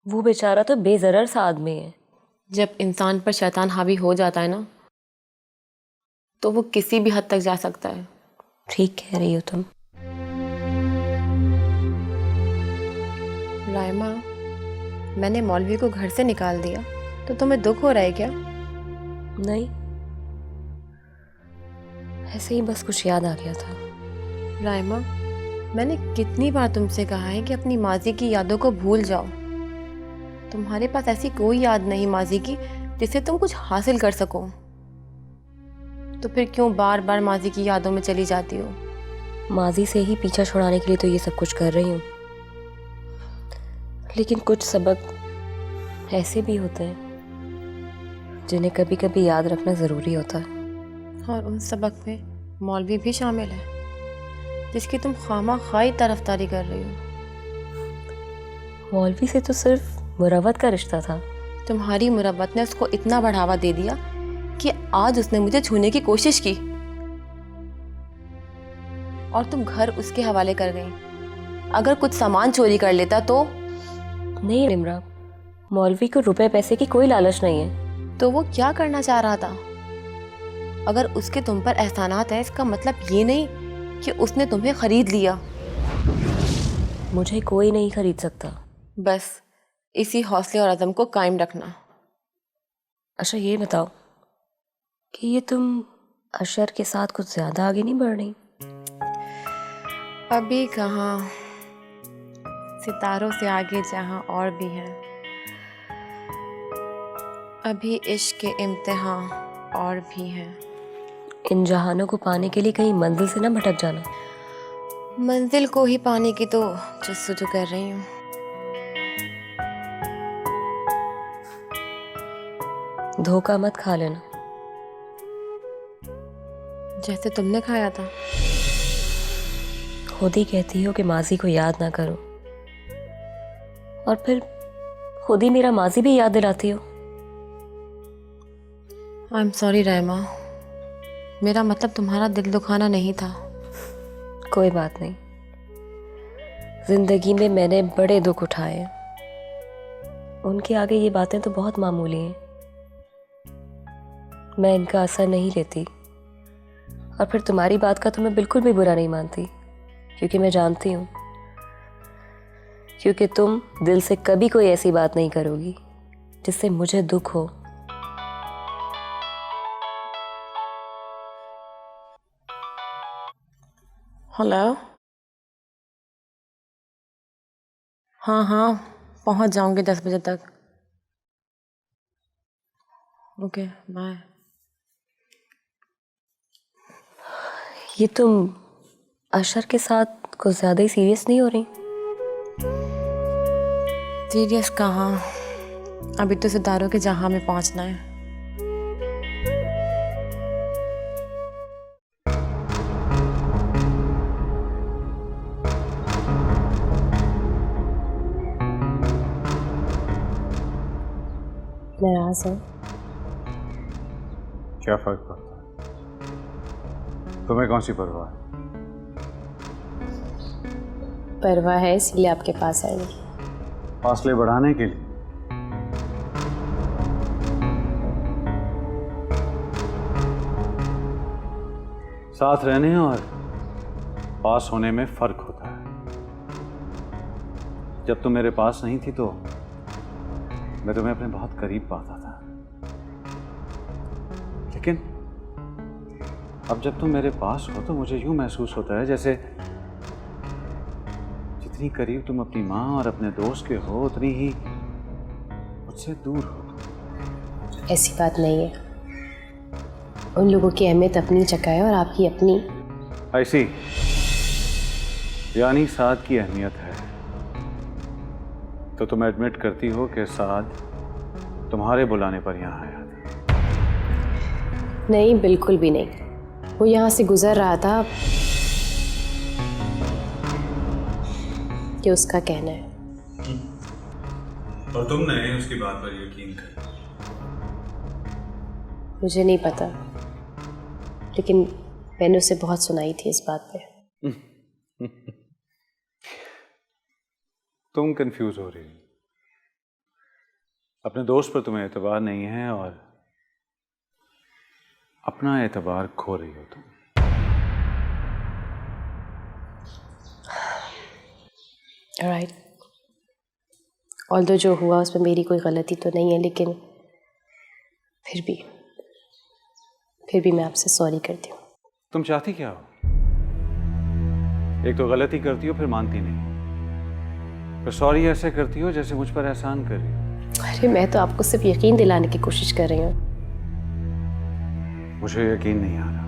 वो बेचारा तो बेज़रर सा आदमी है। जब इंसान पर शैतान हावी हो जाता है ना, तो वो किसी भी हद तक जा सकता है। ठीक कह रही हो तुम। रायमा, मैंने मौलवी को घर से निकाल दिया तो तुम्हें दुख हो रहा है क्या? नहीं, ऐसे ही बस कुछ याद आ गया था। रायमा, मैंने कितनी बार तुमसे कहा है कि अपनी माजी की यादों को भूल जाओ। तुम्हारे पास ऐसी कोई याद नहीं माजी की जिससे तुम कुछ हासिल कर सको, तो फिर क्यों बार बार माजी की यादों में चली जाती हो? माजी से ही पीछा छुड़ाने के लिए तो ये सब कुछ कर रही हूँ, लेकिन कुछ सबक ऐसे भी होते हैं जिन्हें कभी कभी याद रखना ज़रूरी होता है। और उन सबक में मौलवी भी शामिल है जिसकी तुम खामा-खाई तरफदारी कर रही हो। मौलवी से तो सिर्फ मुरव्वत का रिश्ता था। तुम्हारी मुरव्वत ने उसको इतना बढ़ावा दे दिया कि आज उसने मुझे छूने की कोशिश की और तुम घर उसके हवाले कर गई। अगर कुछ सामान चोरी कर लेता तो? नहीं निम्रा, मौलवी को रुपए पैसे की कोई लालच नहीं है। तो वो क्या करना चाह रहा था? अगर उसके तुम पर एहसानात है, इसका मतलब ये नहीं कि उसने तुम्हें खरीद लिया। मुझे कोई नहीं खरीद सकता। बस इसी हौसले और अज़म को कायम रखना। अच्छा ये बताओ कि ये तुम अशर के साथ कुछ ज़्यादा आगे नहीं बढ़ रही? अभी कहाँ, सितारों से आगे जहाँ और भी हैं। अभी इश्क के इम्तिहान और भी हैं। इन जहानों को पाने के लिए कहीं मंजिल से ना भटक जाना। मंजिल को ही पाने की तो जस्तजू कर रही हूँ। धोखा मत खा लेना जैसे तुमने खाया था। खुद ही कहती हो कि माजी को याद ना करो, और फिर खुद ही मेरा माजी भी याद दिलाती हो। आई एम सॉरी रायमा, मेरा मतलब तुम्हारा दिल दुखाना नहीं था। कोई बात नहीं, जिंदगी में मैंने बड़े दुख उठाए हैं, उनके आगे ये बातें तो बहुत मामूली हैं। मैं इनका असर नहीं लेती, और फिर तुम्हारी बात का तो मैं बिल्कुल भी बुरा नहीं मानती, क्योंकि मैं जानती हूँ, क्योंकि तुम दिल से कभी कोई ऐसी बात नहीं करोगी जिससे मुझे दुख हो। हेलो। हाँ हाँ, पहुँच जाऊँगी 10 बजे तक। Okay bye. ये तुम अशर के साथ कुछ ज़्यादा ही सीरियस नहीं हो रही? सीरियस कहाँ, अभी तो सितारों के जहां में पहुंचना है। नाराज हैं? क्या फर्क पड़ता है? तुम्हें कौन सी परवाह है? परवाह है, इसलिए आपके पास आएंगी। फासले बढ़ाने के लिए? साथ रहने और पास होने में फर्क होता है। जब तुम मेरे पास नहीं थी तो मैं तुम्हें अपने बहुत करीब पाता था, लेकिन अब जब तुम मेरे पास हो तो मुझे यूं महसूस होता है जैसे जितनी करीब तुम अपनी माँ और अपने दोस्त के हो उतनी ही मुझसे दूर हो। ऐसी बात नहीं है, उन लोगों की अहमियत अपनी जगह है और आपकी अपनी। ऐसी यानी साद की अहमियत है तो तुम एडमिट करती हो कि साद तुम्हारे बुलाने पर यहाँ आया था? नहीं, बिल्कुल भी नहीं। वो यहाँ से गुजर रहा था, कि उसका कहना है। और तुमने उसकी बात पर यकीन कर? मुझे नहीं पता, लेकिन मैंने उसे बहुत सुनाई थी इस बात पे। तुम कंफ्यूज हो रही हो। अपने दोस्त पर तुम्हें एतबार नहीं है और अपना एतबार खो रही हो तुम। राइट। ऑल्दो जो हुआ उसमें मेरी कोई गलती तो नहीं है, लेकिन फिर भी मैं आपसे सॉरी करती हूँ। तुम चाहती क्या हो? एक तो गलती करती हो फिर मानती नहीं, फिर सॉरी ऐसे करती हो जैसे मुझ पर एहसान कर रही हो। अरे मैं तो आपको सिर्फ यकीन दिलाने की कोशिश कर रही हूँ। मुझे यकीन नहीं आ रहा।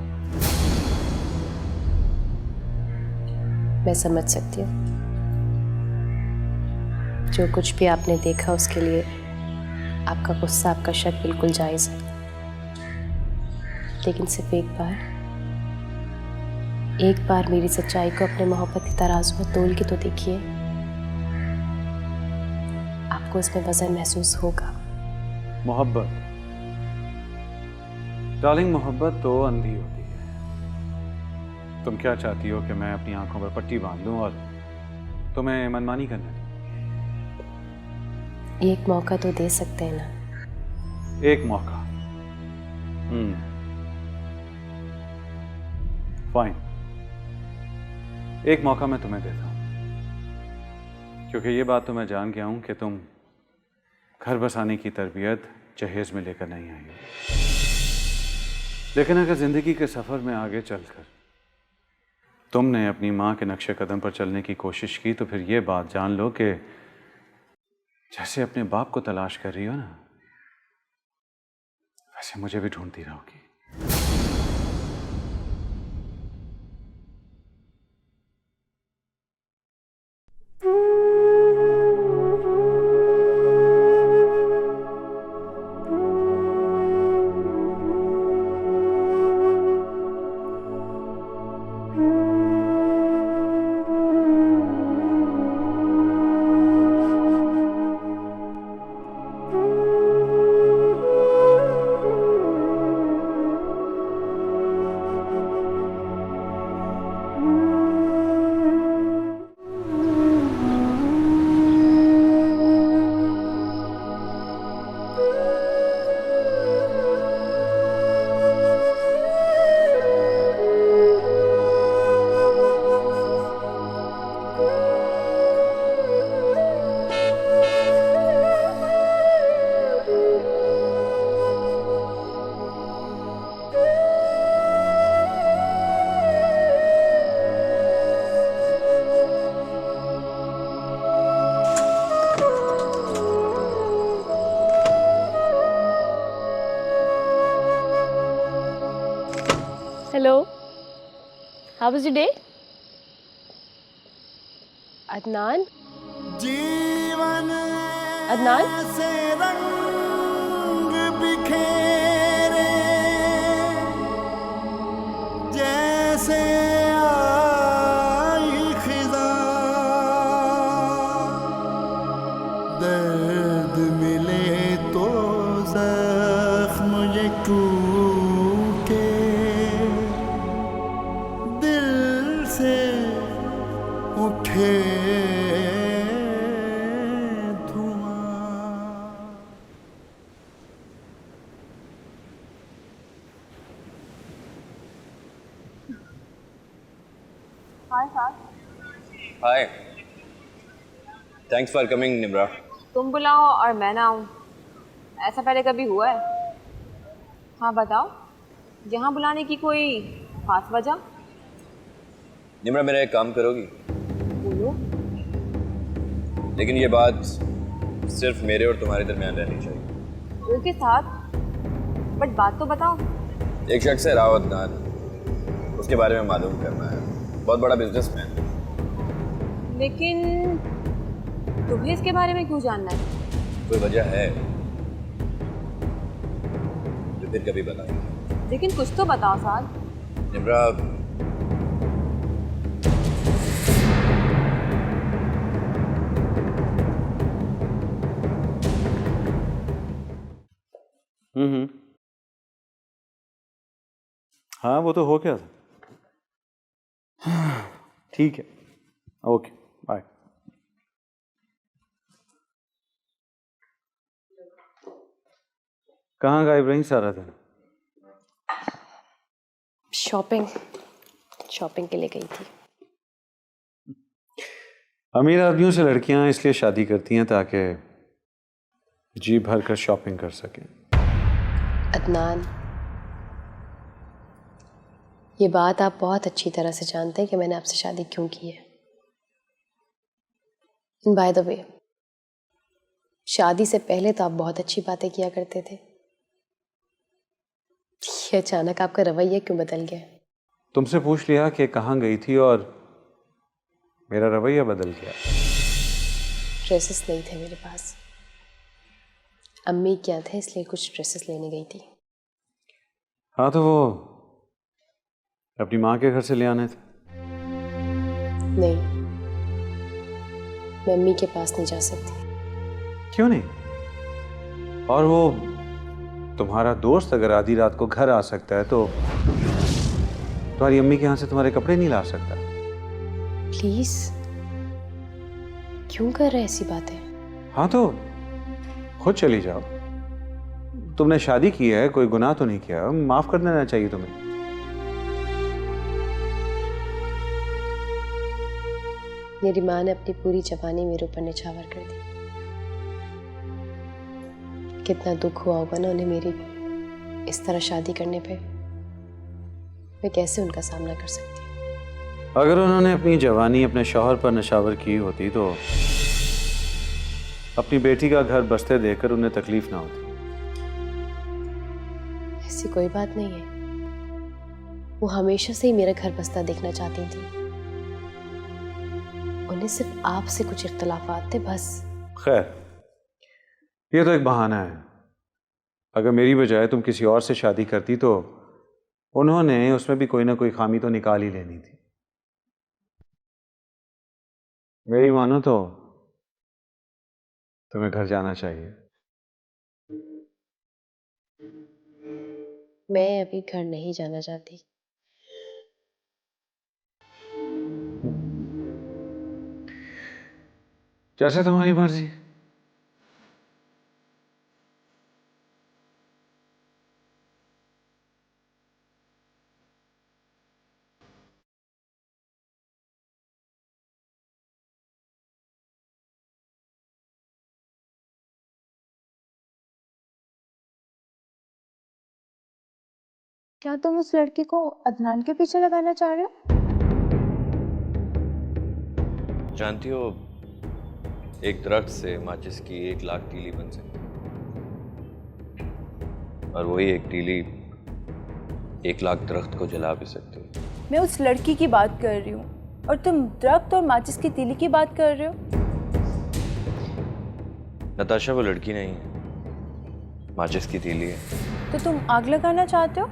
मैं समझ सकती हूँ, जो कुछ भी आपने देखा उसके लिए आपका गुस्सा, आपका शक बिल्कुल जायज़ है, लेकिन सिर्फ एक बार मेरी सच्चाई को अपने मोहब्बत की तराजू में तोल के तो देखिए, आपको इसमें वजन महसूस होगा। मोहब्बत डार्लिंग, मोहब्बत तो अंधी होती है। तुम क्या चाहती हो कि मैं अपनी आंखों पर पट्टी बांध दूं और तुम्हें मनमानी करने दूं? एक मौका तो दे सकते हैं ना? एक मौका? फाइन, एक मौका मैं तुम्हें देता हूं, क्योंकि ये बात तो मैं जान गया हूं कि तुम घर बसाने की तरबियत जहेज में लेकर नहीं आई हो। लेकिन अगर जिंदगी के सफर में आगे चलकर तुमने अपनी मां के नक्शे कदम पर चलने की कोशिश की तो फिर ये बात जान लो कि जैसे अपने बाप को तलाश कर रही हो ना, वैसे मुझे भी ढूंढती रहोगी। Hello. How was your day? Adnan? Adnan? दर्द मिले तो टूटे दिल से उठे धुआं। हाय, थैंक्स फॉर कमिंग निम्रा। तुम बुलाओ और मैं ना आऊँ, ऐसा पहले कभी हुआ है? हाँ बताओ, यहाँ बुलाने की कोई खास वजह? निम्रा, मेरा एक काम करोगी? बोलो। लेकिन ये बात सिर्फ मेरे और तुम्हारे दरमियान रहनी चाहिए। उनके साथ? बट बात तो बताओ। एक शख्स है राव अदनान, उसके बारे में मालूम करना है। बहुत बड़ा बिजनेसमैन। लेकिन तुम्हें इसके बारे में क्यों जानना है? कोई वजह है जो फिर कभी बताऊंगा। लेकिन कुछ तो बताओ साथ। निम्रा, हाँ वो तो हो गया था। ठीक है, ओके बाय। कहाँ गायब रही सारा दिन? शॉपिंग के लिए गई थी। अमीर आदमियों से लड़कियां इसलिए शादी करती हैं ताकि जी भर कर शॉपिंग कर सकें। अदनान, ये बात आप बहुत अच्छी तरह से जानते हैं कि मैंने आपसे शादी क्यों की है। बाय द वे, शादी से पहले तो आप बहुत अच्छी बातें किया करते थे। ये अचानक आपका रवैया क्यों बदल गया? तुमसे पूछ लिया कि कहाँ गई थी और मेरा रवैया बदल गया। ड्रेसेस नहीं थे मेरे पास, अम्मी क्या थे इसलिए कुछ ड्रेसेस लेने गई थी। हाँ तो वो अपनी माँ के घर से ले आने थे। नहीं, मैं अम्मी के पास नहीं जा सकती। क्यों नहीं? और वो तुम्हारा दोस्त अगर आधी रात को घर आ सकता है तो तुम्हारी अम्मी के यहाँ से तुम्हारे कपड़े नहीं ला सकता? प्लीज, क्यों कर रहे ऐसी बातें? हाँ तो खुद चली जाओ। तुमने शादी की है, कोई गुनाह तो नहीं किया, माफ कर देना चाहिए तुम्हें। मेरी माँ ने अपनी पूरी जवानी मेरे ऊपर निछावर कर दी। कितना दुख हुआ होगा ना उन्हें मेरी इस तरह शादी करने पे। मैं कैसे उनका सामना कर सकती हूँ? अगर उन्होंने अपनी जवानी अपने शौहर पर नशावर की होती तो अपनी बेटी का घर बसते देखकर उन्हें तकलीफ ना होती। ऐसी कोई बात नहीं है, वो हमेशा से ही मेरा घर बसता देखना चाहती थी। उन्हें सिर्फ आपसे कुछ इख्तलाफात थे बस। खैर, ये तो एक बहाना है। अगर मेरी बजाय तुम किसी और से शादी करती तो उन्होंने उसमें भी कोई ना कोई खामी तो निकाल ही लेनी थी। मेरी मानो तो तुम्हें घर जाना चाहिए। मैं अभी घर नहीं जाना चाहती। जैसे तुम्हारी मर्जी। क्या तुम उस लड़की को अदनान के पीछे लगाना चाह रहे हो? जानती हो, एक दरख्त से माचिस की 1 लाख तीली बन सकती है, और वही एक तीली 1 लाख दरख्त को जला भी सकती है। मैं उस लड़की की बात कर रही हूँ और तुम दरख्त और माचिस की तीली की बात कर रहे हो। नताशा वो लड़की नहीं है, माचिस की तीली है। तो तुम आग लगाना चाहते हो?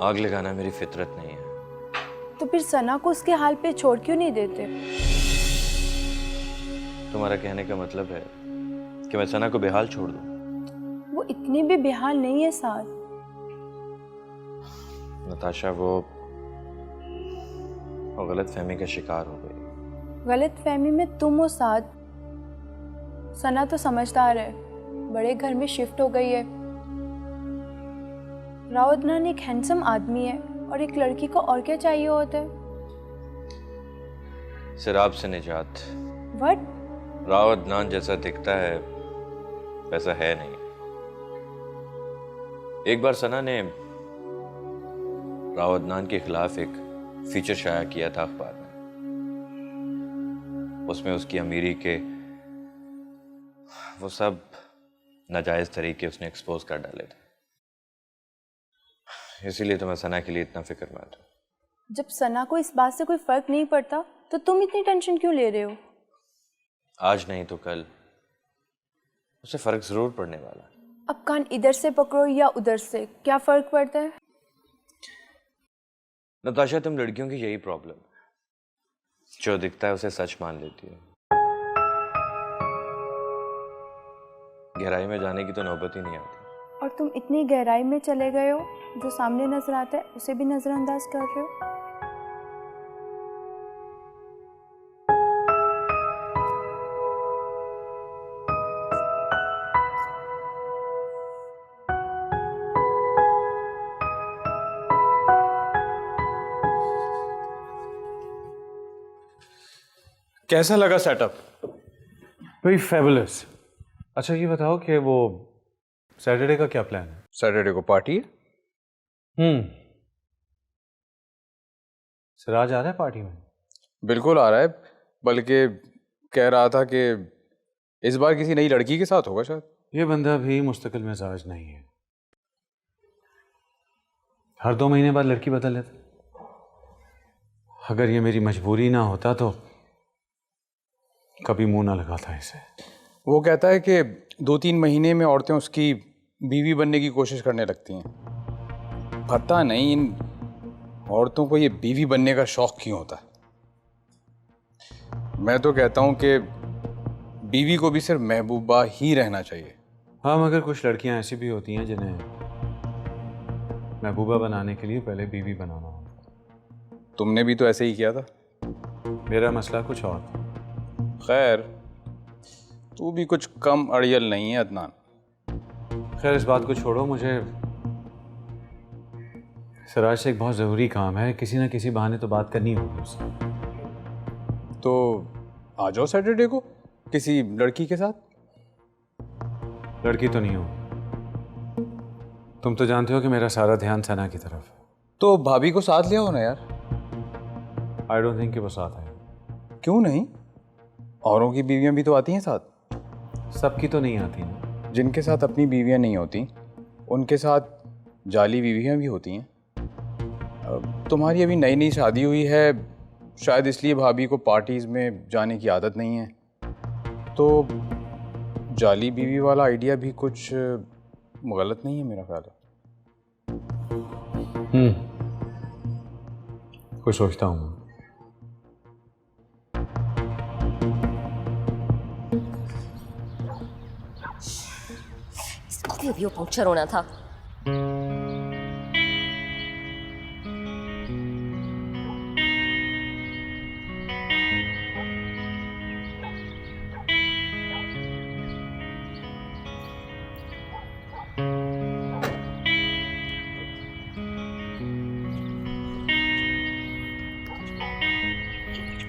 आग लगाना मेरी फितरत नहीं है। तो फिर सना को उसके हाल पे छोड़ क्यों नहीं देते? तुम्हारा कहने का मतलब है कि मैं सना को बेहाल छोड़ दूं? वो इतनी भी बेहाल नहीं है साथ। नताशा वो गलत फहमी का शिकार हो गई। गलत फहमी में तुम हो साथ। सना तो समझदार है, बड़े घर में शिफ्ट हो गई है। राव अदनान एक हैंडसम आदमी है और एक लड़की को और क्या चाहिए होता है। सिराब से निजात। व्हाट? राव अदनान जैसा दिखता है वैसा है नहीं। एक बार सना ने राव अदनान के खिलाफ एक फीचर शाया किया था अखबार में। उसमें उसकी अमीरी के वो सब नाजायज तरीके उसने एक्सपोज कर डाले थे। इसीलिए तो मैं सना के लिए इतना फिक्रमंद हूं। जब सना को इस बात से कोई फर्क नहीं पड़ता तो तुम इतनी टेंशन क्यों ले रहे हो? आज नहीं तो कल उसे फर्क जरूर पड़ने वाला है। अब कान इधर से पकड़ो या उधर से, क्या फर्क पड़ता है? नताशा तुम लड़कियों की यही प्रॉब्लम है, जो दिखता है उसे सच मान लेती है। गहराई में जाने की तो नौबत ही नहीं आती। और तुम इतनी गहराई में चले गए हो, जो सामने नजर आता है उसे भी नजरअंदाज कर रहे हो। कैसा लगा सेटअप? Very fabulous. अच्छा ये बताओ कि वो सैटरडे का क्या प्लान है? सैटरडे को पार्टी है। सिराज आ रहा है पार्टी में? बिल्कुल आ रहा है, बल्कि कह रहा था कि इस बार किसी नई लड़की के साथ होगा शायद। ये बंदा भी मुस्तकिल मिजाज नहीं है, हर 2 महीने बाद लड़की बदल लेता। अगर ये मेरी मजबूरी ना होता तो कभी मुंह ना लगाता इसे। वो कहता है कि 2-3 महीने में औरतें उसकी बीवी बनने की कोशिश करने लगती हैं। पता नहीं इन औरतों को ये बीवी बनने का शौक क्यों होता है। मैं तो कहता हूँ कि बीवी को भी सिर्फ महबूबा ही रहना चाहिए। हाँ, मगर कुछ लड़कियां ऐसी भी होती हैं जिन्हें महबूबा बनाने के लिए पहले बीवी बनाना होता। तुमने भी तो ऐसे ही किया था। मेरा मसला कुछ और था। खैर, तू भी कुछ कम अड़ियल नहीं है अदनान। खैर इस बात को छोड़ो, मुझे सिराज से एक बहुत ज़रूरी काम है। किसी न किसी बहाने तो बात करनी होगी उससे। तो आ जाओ सैटरडे को किसी लड़की के साथ। लड़की तो नहीं हो, तुम तो जानते हो कि मेरा सारा ध्यान सना की तरफ है। तो भाभी को साथ ले आओ ना यार। आई डोंट थिंक कि वो साथ आए। क्यों नहीं? औरों की बीवियां भी तो आती हैं साथ। सबकी तो नहीं आती ना। जिनके साथ अपनी बीवियां नहीं होती उनके साथ जाली बीवियां भी होती हैं। तुम्हारी अभी नई नई शादी हुई है, शायद इसलिए भाभी को पार्टीज में जाने की आदत नहीं है। तो जाली बीवी वाला आइडिया भी कुछ गलत नहीं है मेरा ख्याल है। कुछ सोचता हूँ। अभी वो पंक्चर होना था।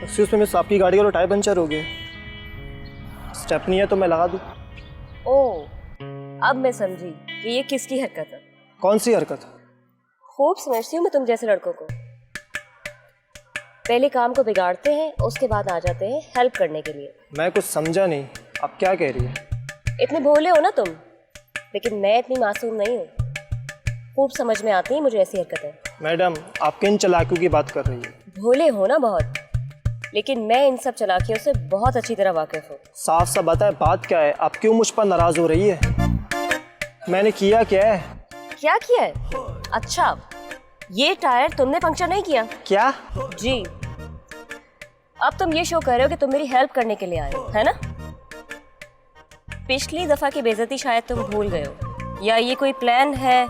एक्सक्यूज मी मिस, आपकी गाड़ी का टायर पंचर हो गया। स्टेपनी है तो मैं लगा दूँ? ओह, अब मैं समझी कि ये किसकी हरकत है। कौन सी हरकत? खूब समझती हूँ मैं तुम जैसे लड़कों को। पहले काम को बिगाड़ते हैं, उसके बाद आ जाते हैं हेल्प करने के लिए। मैं कुछ समझा नहीं, आप क्या कह रही है? इतने भोले हो ना तुम, लेकिन मैं इतनी मासूम नहीं हूँ। खूब समझ में आती है मुझे ऐसी हरकतें। मैडम, आप किन चालाकियों की बात कर रही है? भोले हो ना बहुत, लेकिन मैं इन सब चालाकियों से बहुत अच्छी तरह वाकिफ हूँ। साफ सा बताए बात क्या है? आप क्यों मुझ पर नाराज हो रही है? मैंने किया क्या है? क्या किया है? अच्छा, ये टायर तुमने पंक्चर नहीं किया? क्या? जी। अब तुम ये शो कर रहे हो कि तुम मेरी हेल्प करने के लिए आए हो, है ना? पिछली दफा की बेइज्जती शायद तुम भूल गए हो। या ये कोई प्लान है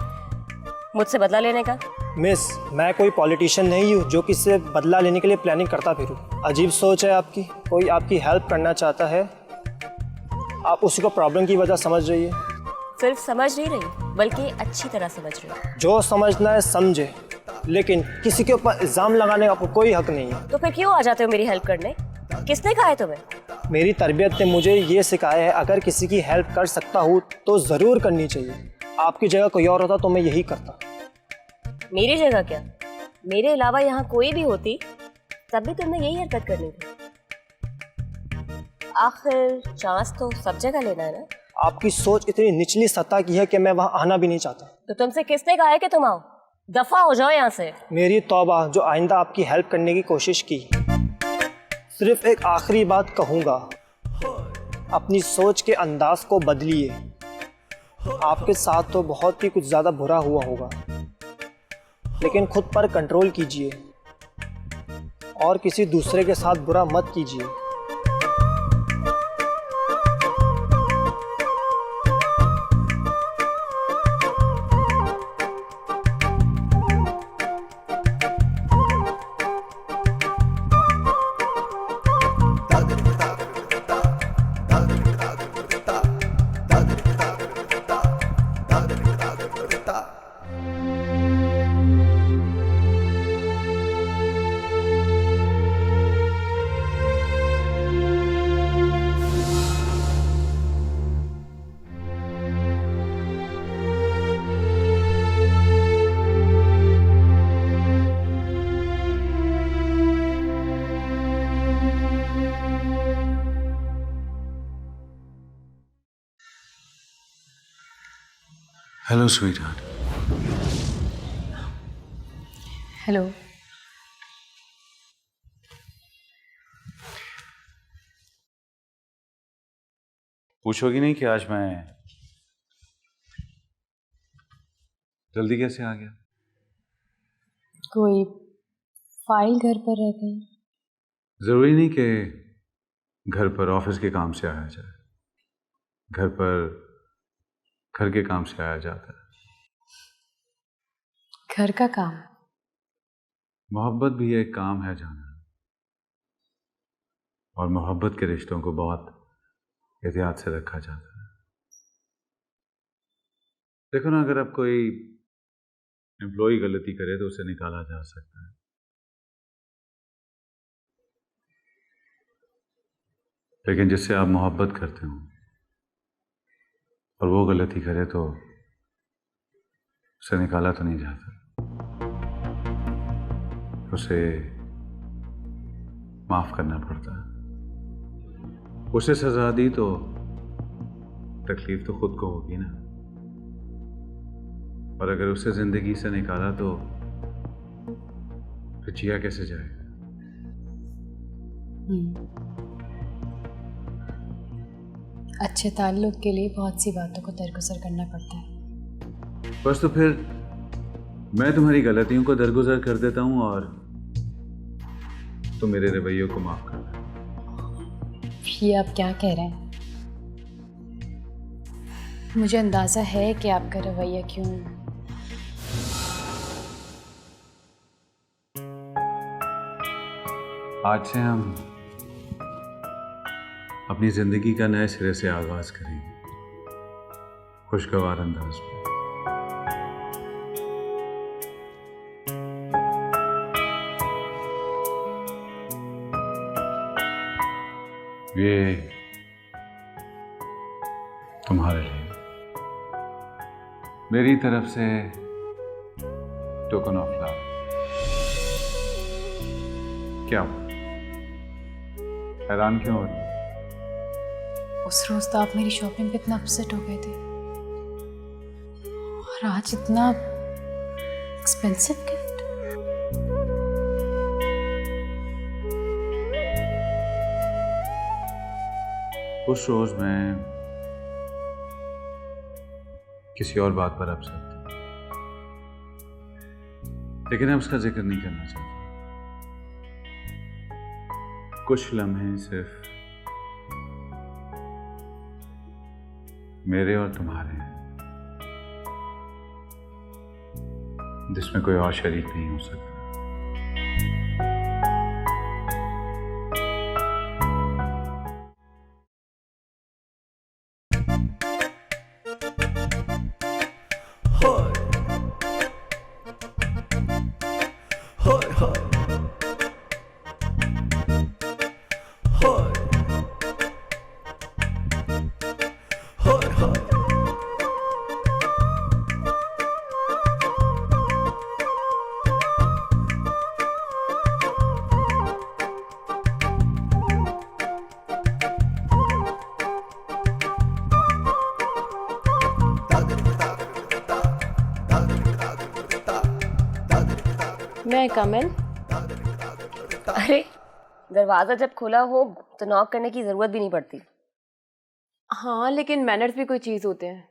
मुझसे बदला लेने का? मिस, मैं कोई पॉलिटिशियन नहीं हूँ जो किसी से बदला लेने के लिए प्लानिंग करता फिरूँ। अजीब सोच है आपकी। कोई आपकी हेल्प करना चाहता है, आप उसी को प्रॉब्लम की वजह समझ रही है। सिर्फ समझ नहीं रही बल्कि अच्छी तरह समझ रही हूँ। जो समझना है समझे, लेकिन किसी के ऊपर इल्ज़ाम लगाने का आपको कोई हक नहीं है। तो फिर क्यों आ जाते हो मेरी हेल्प करने? किसने कहा है तुम्हें? मेरी तरबियत ने मुझे ये सिखाया है, अगर किसी की हेल्प कर सकता हूँ तो ज़रूर करनी चाहिए। आपकी जगह कोई और होता तो मैं यही करता। मेरी जगह क्या, मेरे अलावा यहाँ कोई भी होती तब भी तुमने यही हरकत करनी थी। आखिर चांस तो सब जगह लेना है ना। आपकी सोच इतनी निचली सतह की है कि मैं वहाँ आना भी नहीं चाहता। तो तुमसे किसने कहा है कि तुम आओ? दफा हो जाओ यहाँ से। मेरी तौबा जो आइंदा आपकी हेल्प करने की कोशिश की। सिर्फ एक आखिरी बात कहूँगा, अपनी सोच के अंदाज को बदलिए। आपके साथ तो बहुत ही कुछ ज़्यादा बुरा हुआ होगा, लेकिन खुद पर कंट्रोल कीजिए और किसी दूसरे के साथ बुरा मत कीजिए। Hello sweetheart. हेलो। पूछोगी नहीं कि आज मैं जल्दी कैसे आ गया? कोई फाइल घर पर रह गई? जरूरी नहीं कि घर पर ऑफिस के काम से आया जाए, घर पर घर के काम से आया जाता है। घर का काम? मोहब्बत भी एक काम है जाना, और मोहब्बत के रिश्तों को बहुत एहतियात से रखा जाता है। देखो ना, अगर अब कोई एम्प्लॉय गलती करे तो उसे निकाला जा सकता है, लेकिन जिससे आप मोहब्बत करते हो और वो गलती करे तो उसे निकाला तो नहीं जाता, उसे माफ करना पड़ता है। उसे सजा दी तो तकलीफ तो खुद को होगी ना, और अगर उसे जिंदगी से निकाला तो फिर जिया कैसे जाएगा? अच्छे ताल्लुक के लिए बहुत सी बातों को दरगुजर करना पड़ता है। बस तो फिर मैं तुम्हारी गलतियों को दरगुजर कर देता हूं और तुम मेरे रवैयों को माफ कर दो। ये आप क्या कह रहे हैं? मुझे अंदाजा है कि आपका रवैया क्यों। आज से हम अपनी जिंदगी का नए सिरे से आगाज करेंगे, खुशगवार अंदाज में। ये तुम्हारे लिए मेरी तरफ से टोकन ऑफ लव। क्या हैरान क्यों हो रही? उस रोज तो आप मेरी शॉपिंग पे इतना अपसेट हो गए थे, और आज इतना एक्सपेंसिव गिफ्ट। उस रोज मैं किसी और बात पर अपसेट था, लेकिन अब उसका जिक्र नहीं करना चाहता। कुछ लम्हे सिर्फ मेरे और तुम्हारे हैं, जिसमें कोई और शरीक नहीं हो सकता। मैं कमल। अरे दरवाज़ा जब खुला हो तो नॉक करने की ज़रूरत भी नहीं पड़ती। हाँ, लेकिन मैनर्स भी कोई चीज़ होते हैं।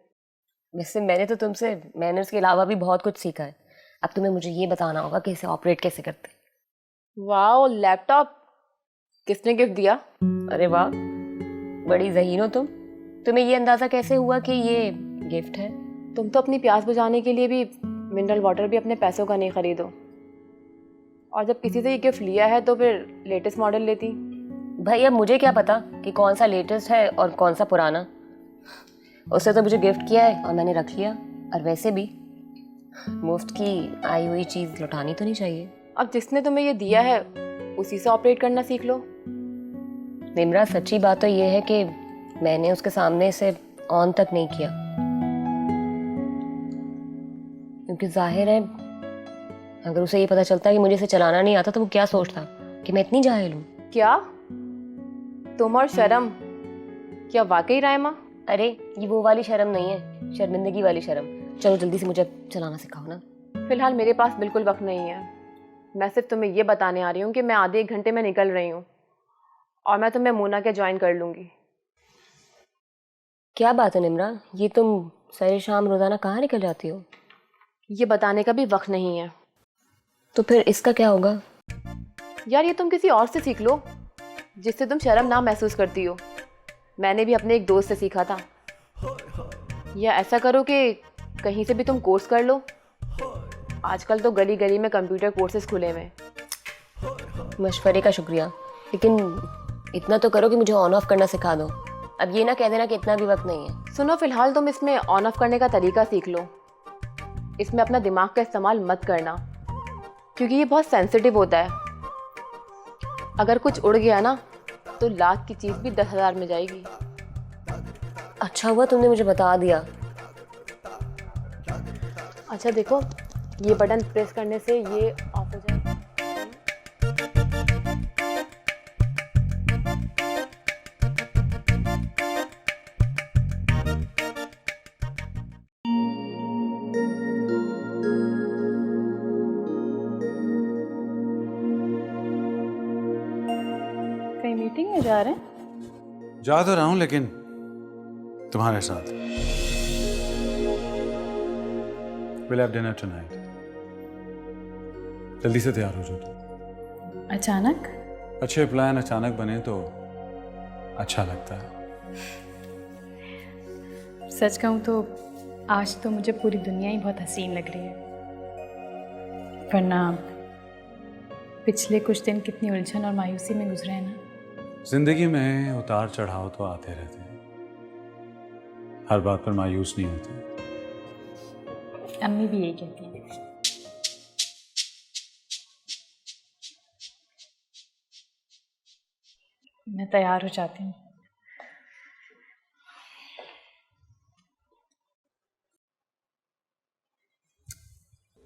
वैसे मैंने तो तुमसे मैनर्स के अलावा भी बहुत कुछ सीखा है। अब तुम्हें मुझे ये बताना होगा कि इसे ऑपरेट कैसे करते। वाह, लैपटॉप किसने गिफ्ट दिया? अरे वाह, बड़ी ज़हीन हो तुम। तुम्हें ये अंदाज़ा कैसे हुआ कि ये गिफ्ट है? तुम तो अपनी प्यास बुझाने के लिए भी मिनरल वाटर भी अपने पैसों का नहीं खरीदो, और जब किसी से ये गिफ्ट लिया है तो फिर लेटेस्ट मॉडल लेती। भाई अब मुझे क्या पता कि कौन सा लेटेस्ट है और कौन सा पुराना। उससे तो मुझे गिफ्ट किया है और मैंने रख लिया। और वैसे भी मुफ्त की आई हुई चीज़ लौटानी तो नहीं चाहिए। अब जिसने तुम्हें ये दिया है उसी से ऑपरेट करना सीख लो। निम्रा, सच्ची बात तो ये है कि मैंने उसके सामने इसे ऑन तक नहीं किया, क्योंकि जाहिर है अगर उसे ये पता चलता कि मुझे इसे चलाना नहीं आता तो वो क्या सोचता कि मैं इतनी जाहिल हूँ। क्या तुम और शर्म? क्या वाकई रायमा? अरे ये वो वाली शर्म नहीं है, शर्मिंदगी वाली शर्म। चलो जल्दी से मुझे चलाना सिखाओ ना। फिलहाल मेरे पास बिल्कुल वक्त नहीं है। मैं सिर्फ तुम्हें ये बताने आ रही हूँ कि मैं आधे 1 घंटे में निकल रही हूँ और मैं तुम्हें मोना के ज्वाइन कर लूँगी। क्या बात है निम्रा, ये तुम सरे शाम रोजाना कहाँ निकल जाती हो? ये बताने का भी वक्त नहीं है। तो फिर इसका क्या होगा? यार ये तुम किसी और से सीख लो जिससे तुम शर्म ना महसूस करती हो। मैंने भी अपने एक दोस्त से सीखा था। या ऐसा करो कि कहीं से भी तुम कोर्स कर लो। आजकल तो गली गली में कंप्यूटर कोर्सेज खुले हुए हैं। मशवरे का शुक्रिया, लेकिन इतना तो करो कि मुझे ऑन ऑफ करना सिखा दो। अब ये ना कह देना कि इतना भी वक्त नहीं है। सुनो, फिलहाल तुम इसमें ऑन ऑफ करने का तरीका सीख लो। इसमें अपना दिमाग का इस्तेमाल मत करना, क्योंकि ये बहुत सेंसिटिव होता है। अगर कुछ उड़ गया ना तो लाख की चीज़ भी 10,000 में जाएगी। अच्छा हुआ तुमने मुझे बता दिया। अच्छा देखो, ये बटन प्रेस करने से ये ऑफ हो जाएगा। कहीं मीटिंग में जा रहे हैं? जा तो रहा हूं, लेकिन तुम्हारे साथ। We'll have dinner tonight. जल्दी से तैयार हो जाओ तुम। अचानक? अच्छे प्लान अचानक बने तो अच्छा लगता है। सच कहूँ तो आज तो मुझे पूरी दुनिया ही बहुत हसीन लग रही है, वरना पिछले कुछ दिन कितनी उलझन और मायूसी में गुजरे हैं ना। जिंदगी में उतार चढ़ाव तो आते रहते हैं, हर बात पर मायूस नहीं होती। अम्मी भी यही कहती है। मैं तैयार हो जाती हूँ।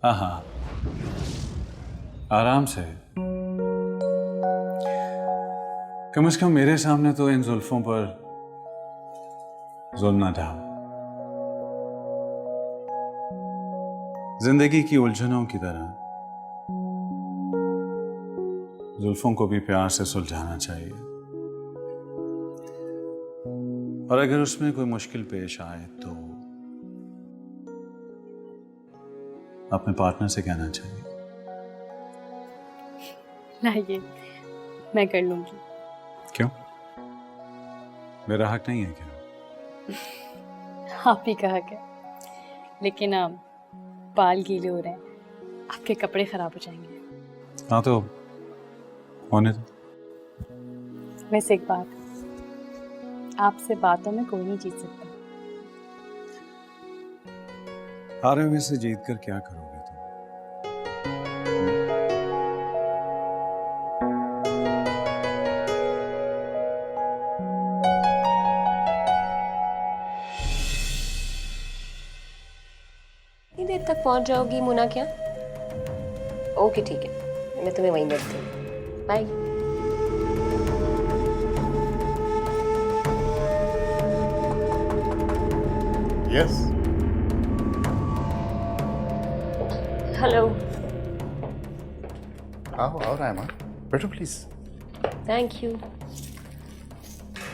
हाँ हाँ, आराम से। कम से कम मेरे सामने तो इन जुल्फों पर जुल्म ना ढाओ। जिंदगी की उलझनों की तरह जुल्फों को भी प्यार से सुलझाना चाहिए, और अगर उसमें कोई मुश्किल पेश आए तो अपने पार्टनर से कहना चाहिए। लाइए, मैं कर लूंगी। क्यों? मेरा हक नहीं है क्या? आप ही का हक है, लेकिन आप बाल गीले हो रहे हैं, आपके कपड़े खराब हो जाएंगे। हाँ तो होने दो। वैसे एक बात, आपसे बातों में कोई नहीं जीत सकता। हारे हुए से जीत कर क्या करोगे तुम? कितनी देर तक पहुंच जाओगी मुना क्या? ओके ठीक है, मैं तुम्हें वहीं मिलती हूँ। बाय। Yes hello. आओ आओ रायमा, बैठो प्लीज। Thank you.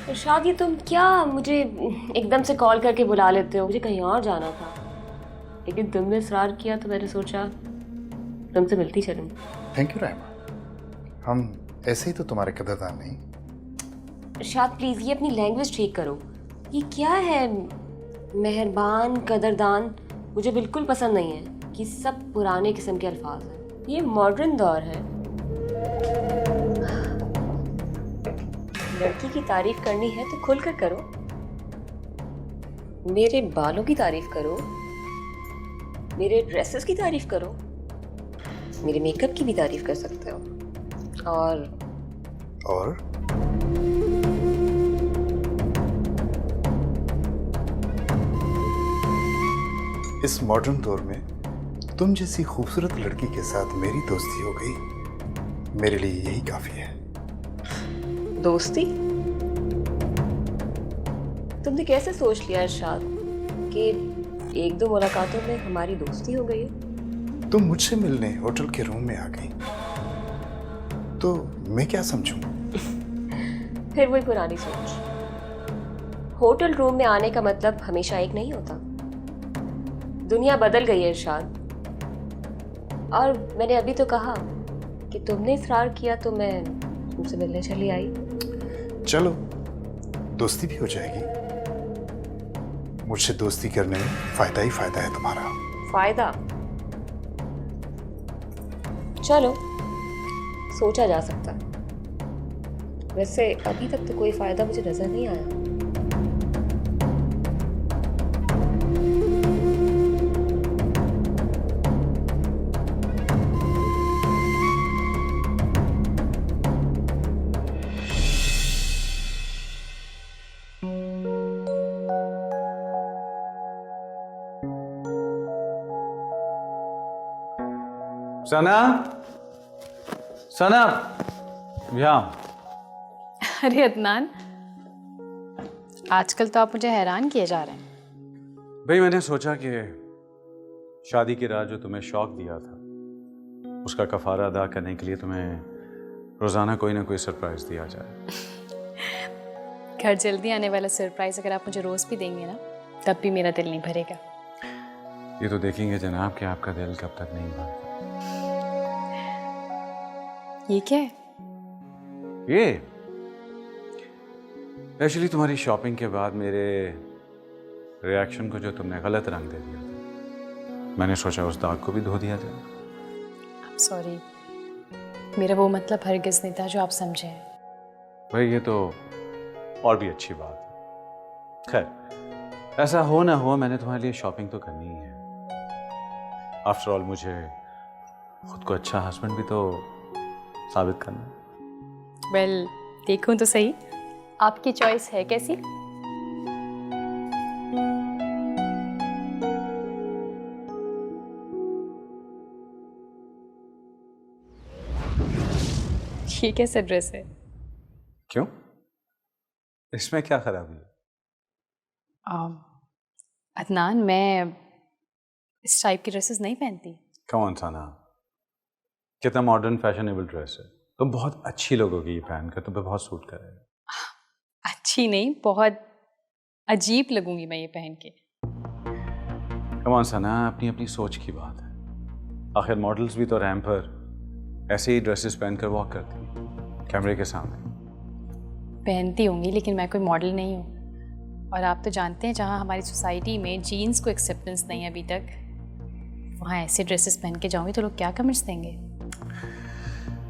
इरशाद, ये तुम क्या मुझे एकदम से कॉल करके बुला लेते हो? मुझे कहीं और जाना था, लेकिन तुमने इसरार किया तो मैंने सोचा तुमसे मिलती चलूं। थैंक यू रायमा, हम ऐसे ही तो तुम्हारे कदरदान नहीं। इरशाद प्लीज़ ये अपनी लैंग्वेज ठीक करो। ये क्या है मेहरबान, कदरदान? मुझे बिल्कुल पसंद नहीं है कि सब पुराने किस्म के अल्फाज हैं। ये मॉडर्न दौर है। लड़की की तारीफ करनी है तो खुलकर करो। मेरे बालों की तारीफ करो, मेरे ड्रेसेस की तारीफ करो, मेरे मेकअप की भी तारीफ कर सकते हो। और इस मॉडर्न दौर में तुम जैसी खूबसूरत लड़की के साथ मेरी दोस्ती हो गई, मेरे लिए यही काफी है। दोस्ती? तुमने कैसे सोच लिया इरशाद कि एक दो मुलाकातों में हमारी दोस्ती हो गई है? तुम मुझसे मिलने होटल के रूम में आ गई तो मैं क्या समझूं? फिर वही पुरानी सोच। होटल रूम में आने का मतलब हमेशा एक नहीं होता। दुनिया बदल गई है इरशाद। और मैंने अभी तो कहा कि तुमने इसरार किया तो मैं तुमसे मिलने चली आई। चलो दोस्ती भी हो जाएगी। मुझसे दोस्ती करने में फायदा ही फायदा है तुम्हारा। फायदा? चलो सोचा जा सकता है। वैसे अभी तक तो कोई फायदा मुझे नजर नहीं आया। सना, सना, यहाँ। अरे अदनान, आजकल तो आप मुझे हैरान किए जा रहे हैं। भाई मैंने सोचा कि शादी की रात जो तुम्हें शौक दिया था उसका कफारा अदा करने के लिए तुम्हें रोजाना कोई ना कोई सरप्राइज दिया जाए। घर जल्दी आने वाला सरप्राइज अगर आप मुझे रोज भी देंगे ना, तब भी मेरा दिल नहीं भरेगा। ये तो देखेंगे जनाब कि आपका दिल कब तक नहीं भरता। ये क्या है? ये एक्चुअली तुम्हारी शॉपिंग के बाद मेरे रिएक्शन को जो तुमने गलत रंग दे दिया था, मैंने सोचा उस दाग को भी धो दिया जाए। सॉरी, मेरा वो मतलब हरगिज़ नहीं था जो आप समझे हैं। भाई ये तो और भी अच्छी बात है। खैर ऐसा हो ना हो, मैंने तुम्हारे लिए शॉपिंग तो करनी ही है। आफ्टर ऑल मुझे खुद को अच्छा हस्बैंड भी तो साबित करना है। वेल, देखूं तो सही, आपकी चॉइस है कैसी? ये कैसा ड्रेस है? क्यों? इसमें क्या खराबी है? अदनान, मैं इस टाइप की ड्रेसेस नहीं पहनती। कौन सा ना, कितना मॉडर्न फैशनेबल ड्रेस है। तुम बहुत अच्छी लोगोगी ये पहन कर, तुम पे बहुत सूट करेगा। अच्छी नहीं, बहुत अजीब लगूंगी मैं ये पहन के। कौन सा ना, अपनी अपनी सोच की बात है। आखिर मॉडल्स भी तो रैंप पर ऐसे ही ड्रेसेस पहनकर वॉक करती हैं कैमरे के सामने। पहनती होंगी, लेकिन मैं कोई मॉडल नहीं हूँ। और आप तो जानते हैं, जहाँ हमारी सोसाइटी में जीन्स को एक्सेप्टेंस नहीं है अभी तक, वहाँ ऐसे ड्रेसेस पहन के जाऊंगी तो लोग क्या कमेंट्स देंगे?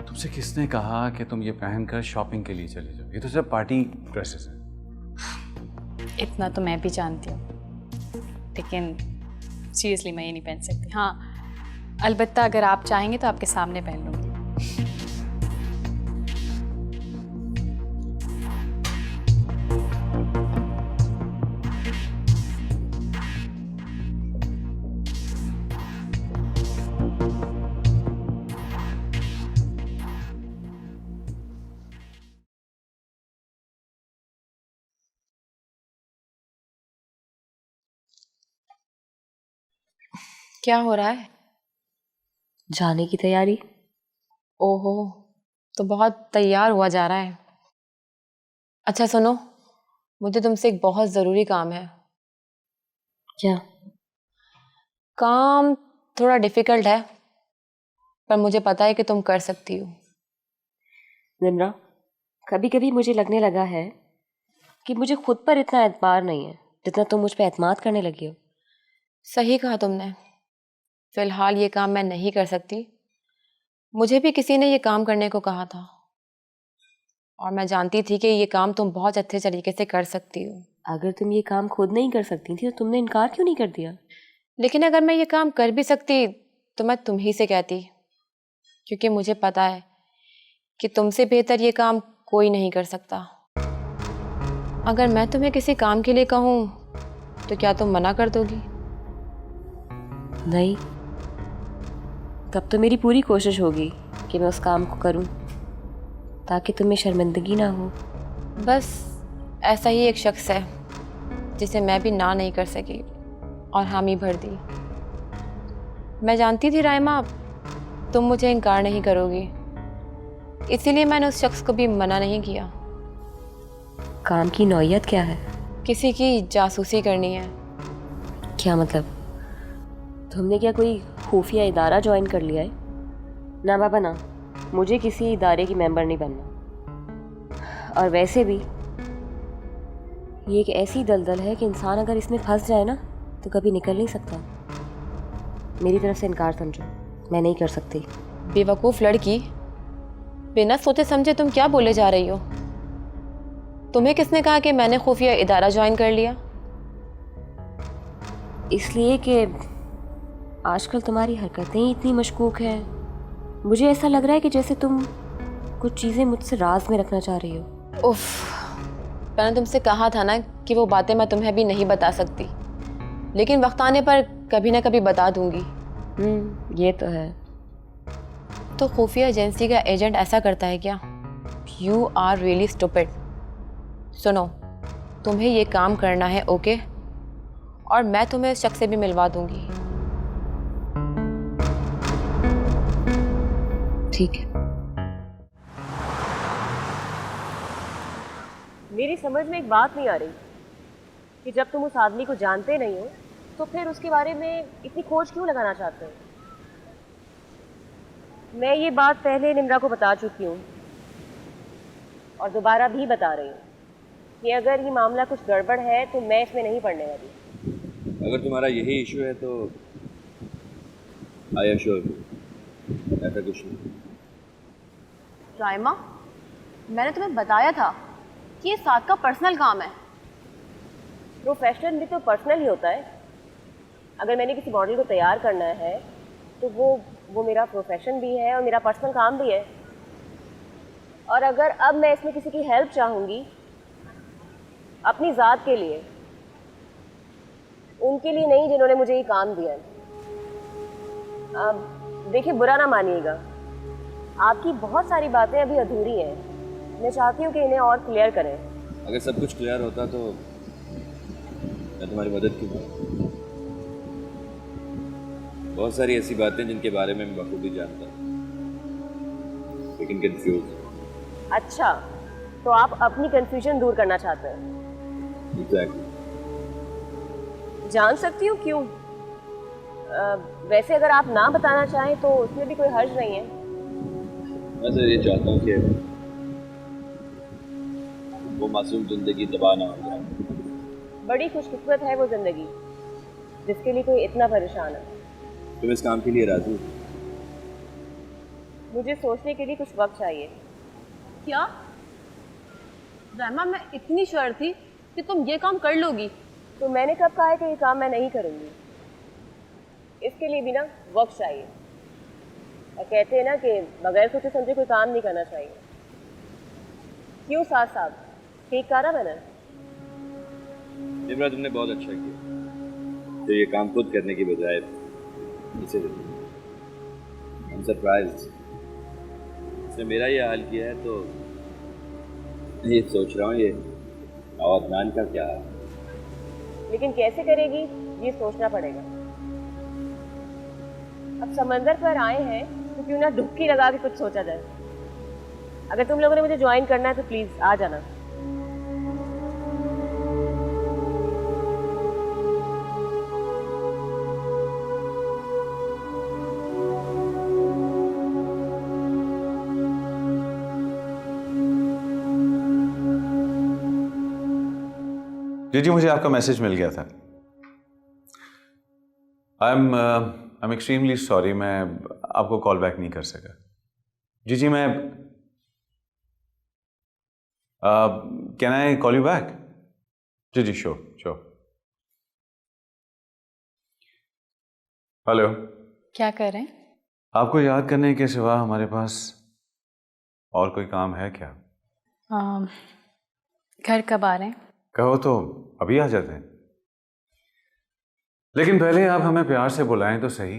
तुमसे किसने कहा कि तुम ये पहनकर शॉपिंग के लिए चले जाओ? ये तो सब पार्टी ड्रेसेस हैं। इतना तो मैं भी जानती हूँ, लेकिन सीरियसली मैं ये नहीं पहन सकती। हाँ, अलबत्ता अगर आप चाहेंगे तो आपके सामने पहन लूँगी। क्या हो रहा है? जाने की तैयारी। ओहो, तो बहुत तैयार हुआ जा रहा है। अच्छा सुनो, मुझे तुमसे एक बहुत ज़रूरी काम है। क्या? काम थोड़ा डिफ़िकल्ट है, पर मुझे पता है कि तुम कर सकती हो। निम्रा, कभी कभी मुझे लगने लगा है कि मुझे खुद पर इतना एतबार नहीं है जितना तुम मुझ पर एतमाद करने लगी हो। सही कहा तुमने। फ़िलहाल ये काम मैं नहीं कर सकती। मुझे भी किसी ने ये काम करने को कहा था और मैं जानती थी कि ये काम तुम बहुत अच्छे तरीके से कर सकती हो। अगर तुम ये काम खुद नहीं कर सकती थी तो तुमने इनकार क्यों नहीं कर दिया? लेकिन अगर मैं ये काम कर भी सकती तो मैं तुम ही से कहती, क्योंकि मुझे पता है कि तुमसे बेहतर ये काम कोई नहीं कर सकता। अगर मैं तुम्हें किसी काम के लिए कहूँ तो क्या तुम मना कर दोगी? नहीं, तब तो मेरी पूरी कोशिश होगी कि मैं उस काम को करूं ताकि तुम्हें शर्मिंदगी ना हो। बस ऐसा ही एक शख्स है जिसे मैं भी ना नहीं कर सकी और हामी भर दी। मैं जानती थी राइमा तुम मुझे इनकार नहीं करोगी, इसीलिए मैंने उस शख्स को भी मना नहीं किया। काम की नौयत क्या है? किसी की जासूसी करनी है। क्या मतलब? तुमने क्या कोई खुफिया इदारा ज्वाइन कर लिया है? ना बाबा ना, मुझे किसी इदारे की मेंबर नहीं बनना। और वैसे भी ये एक ऐसी दलदल है कि इंसान अगर इसमें फंस जाए ना तो कभी निकल नहीं सकता। मेरी तरफ से इनकार समझो, मैं नहीं कर सकती। बेवकूफ़ लड़की, बिना सोचे समझे तुम क्या बोले जा रही हो? तुम्हें किसने कहा कि मैंने खुफिया इदारा ज्वाइन कर लिया? इसलिए कि आजकल तुम्हारी हरकतें ही इतनी मशकूक हैं। मुझे ऐसा लग रहा है कि जैसे तुम कुछ चीज़ें मुझसे राज में रखना चाह रही हो। उफ, मैंने तुमसे कहा था ना कि वो बातें मैं तुम्हें भी नहीं बता सकती, लेकिन वक्त आने पर कभी ना कभी बता दूंगी। ये तो है। तो खुफिया एजेंसी का एजेंट ऐसा करता है क्या? You are really stupid. सुनो, तुम्हें ये काम करना है, ओके? और मैं तुम्हें उस शख्स से भी मिलवा दूंगी। ठीक है। मेरी समझ में एक बात नहीं आ रही कि जब तुम उस आदमी को जानते नहीं हो तो फिर उसके बारे में इतनी खोज क्यों लगाना चाहते हो? मैं ये बात पहले निम्रा को बता चुकी हूँ और दोबारा भी बता रही हूँ कि अगर ये मामला कुछ गड़बड़ है तो मैं इसमें नहीं पड़ने वाली। अगर तुम्हारा यही इशू है तो आई एम श्योर ऐसा कुछ नहीं। राइमा, मैंने तुम्हें बताया था कि ये साथ का पर्सनल काम है। प्रोफेशनल भी तो पर्सनल ही होता है। अगर मैंने किसी मॉडल को तैयार करना है तो वो मेरा प्रोफेशन भी है और मेरा पर्सनल काम भी है। और अगर अब मैं इसमें किसी की हेल्प चाहूँगी अपनी ज़ात के लिए, उनके लिए नहीं जिन्होंने मुझे ये काम दिया है। अब देखिए, बुरा ना मानिएगा, आपकी बहुत सारी बातें अभी अधूरी हैं। मैं चाहती हूँ कि इन्हें और क्लियर करें। अगर सब कुछ क्लियर होता तो मैं तुम्हारी मदद क्यों करूं? बहुत सारी ऐसी बातें जिनके बारे में मैं बखूबी जानता हूँ, लेकिन कंफ्यूज। अच्छा, तो आप अपनी कंफ्यूजन दूर करना चाहते हैं? एग्जैक्टली। जान सकती हूँ क्यों? वैसे अगर आप ना बताना चाहें तो उसमें भी कोई हर्ज नहीं है। मैं तो ये चाहता हूँ कि वो मासूम जिंदगी तबाह ना हो जाए। बड़ी खुशकिस्मत है वो जिंदगी जिसके लिए कोई इतना परेशान है। तुम इस काम के लिए राजी हो? मुझे सोचने के लिए कुछ वक्त चाहिए। क्या रायमा, मैं इतनी श्योर थी कि तुम ये काम कर लोगी। तो मैंने कब कहा है कि ये काम मैं नहीं करूँगी? इसके लिए भी ना वक्त चाहिए। और कहते हैं ना कि बगैर सोचे समझे कोई काम नहीं करना चाहिए। क्यों साथ साहब, ठीक कहा ना मैंने? निम्रा, तुमने बहुत अच्छा किया तो ये काम खुद करने की बजाय इसे दे। I'm surprised। इसने मेरा ये हाल किया है तो ये सोच रहा हूँ ये और अदनान का क्या है। लेकिन कैसे करेगी ये सोचना पड़ेगा। अब समंदर पर आए हैं तो क्यों ना डुबकी लगा के कुछ सोचा जाए। अगर तुम लोगों ने मुझे ज्वाइन करना है तो प्लीज आ जाना। जी, मुझे आपका मैसेज मिल गया था। आई एम एक्सट्रीमली सॉरी, मैं आपको कॉल बैक नहीं कर सका। जी, मैं can I call you back? जी, श्योर। हेलो, क्या कर रहे हैं? आपको याद करने के सिवा हमारे पास और कोई काम है क्या? घर कब आ रहे हैं? कहो तो अभी आ जाते हैं, लेकिन पहले आप हमें प्यार से बुलाएं तो सही।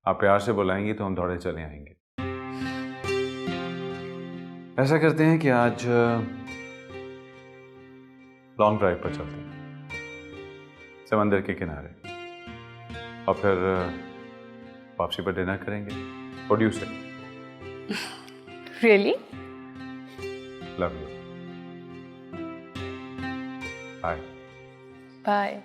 आप प्यार से बुलाएंगी तो हम दौड़े चले आएंगे। ऐसा करते हैं कि आज लॉन्ग ड्राइव पर चलते हैं समंदर के किनारे, और फिर वापसी पर डिनर करेंगे। What do you say? Really? Love you. Bye. Bye.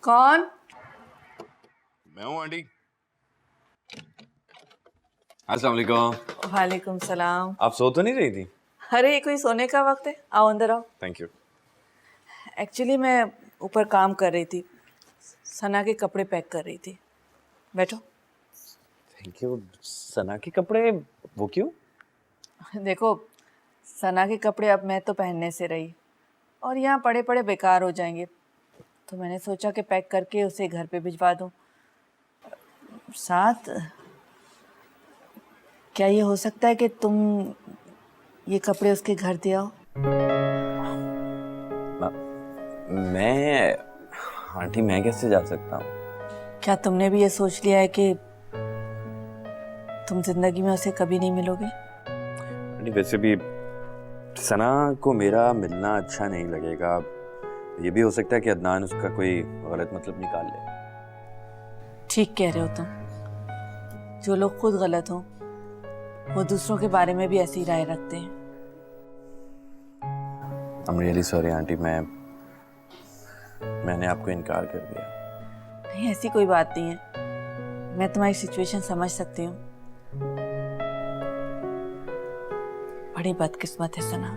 कौन? मैं हूँ आंटी। अस्सलाम वालेकुम। वालेकुम सलाम। आप सो तो नहीं रही थी? अरे ये कोई सोने का वक्त है? आओ अंदर आओ। Thank you. एक्चुअली मैं ऊपर काम कर रही थी, सना के कपड़े पैक कर रही थी। बैठो। Thank you. सना के कपड़े? वो क्यों? देखो, सना के कपड़े अब मैं तो पहनने से रही और यहाँ पड़े पड़े बेकार हो जाएंगे, तो मैंने सोचा कि पैक करके उसे घर पे भिजवा दूँ। साथ क्या ये हो सकता है कि तुम ये कपड़े उसके घर दे आओ? मैं आंटी, मैं कैसे जा सकता हूँ? क्या तुमने भी ये सोच लिया है कि तुम जिंदगी में उसे कभी नहीं मिलोगे? आंटी, वैसे भी सना को मेरा मिलना अच्छा नहीं लगेगा। ये भी हो सकता है कि अदनान उसका कोई गलत मतलब निकाल ले। ठीक कह रहे हो तुम। जो लोग खुद गलत हों वो दूसरों के बारे में भी ऐसी राय रखते हैं। I'm really sorry आंटी, मैंने आपको इनकार कर दिया। नहीं, ऐसी कोई बात नहीं है। मैं तुम्हारी सिचुएशन समझ सकती हूँ। बड़ी बदकिस्मत है सना,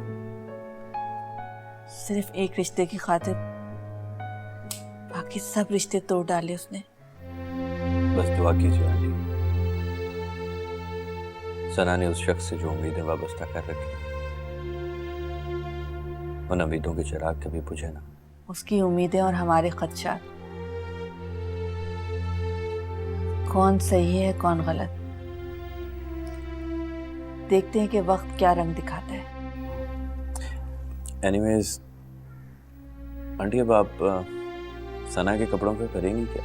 सिर्फ एक रिश्ते की खातिर बाकी सब रिश्ते तोड़ डाले उसने। बस दुआ कीजिए आंटी। सना ने उस शख्स से जो उम्मीदें वाबस्ता कर रखी, उन उम्मीदों के चिराग कभी बुझे ना। उसकी उम्मीदें और हमारे खदशात, कौन सही है कौन गलत, देखते हैं कि वक्त क्या रंग दिखाता है। एनीवेज आंटी, अब आप सना के कपड़ों का करेंगी क्या?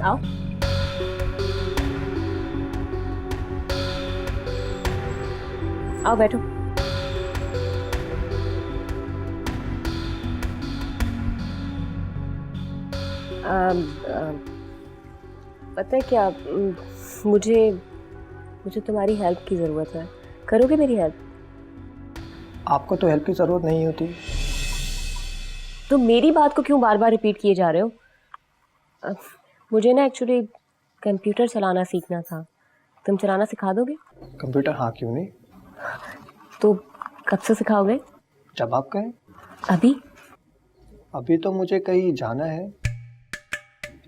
आओ। आओ बैठो। पता है क्या, मुझे तुम्हारी हेल्प की ज़रूरत है। करोगे मेरी हेल्प? आपको तो हेल्प की ज़रूरत नहीं होती। तो मेरी बात को क्यों बार बार रिपीट किए जा रहे हो? मुझे ना एक्चुअली कंप्यूटर चलाना सीखना था, तुम चलाना सिखा दोगे? कंप्यूटर? हाँ, क्यों नहीं। तो कब से सिखाओगे? जब आप कहें। अभी? अभी तो मुझे कहीं जाना है,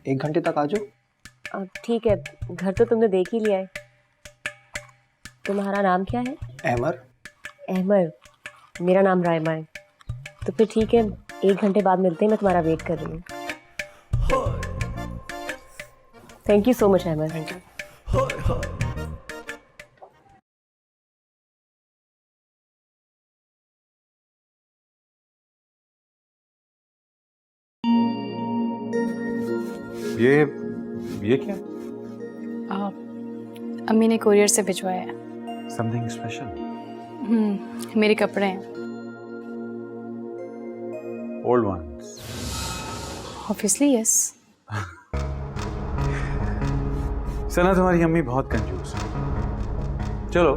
1 घंटे तक आ जाओ। ठीक है, घर तो तुमने देख ही लिया है। तुम्हारा नाम क्या है? अहमर। अहमर, मेरा नाम रायमा है। तो फिर ठीक है, 1 घंटे बाद मिलते हैं, मैं तुम्हारा वेट कर रही हूँ। Thank you so much Ahmar. Thank you. ये क्या? अम्मी ने कोरियर से भिजवाया है। Something special? मेरे कपड़े हैं। Old ones? Obviously yes. Sana, तुम्हारी अम्मी बहुत कंजूस है। चलो,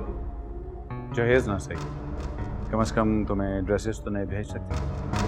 जहेज ना सही, कम से कम तुम्हें ड्रेसेस तो नहीं भेज सकती।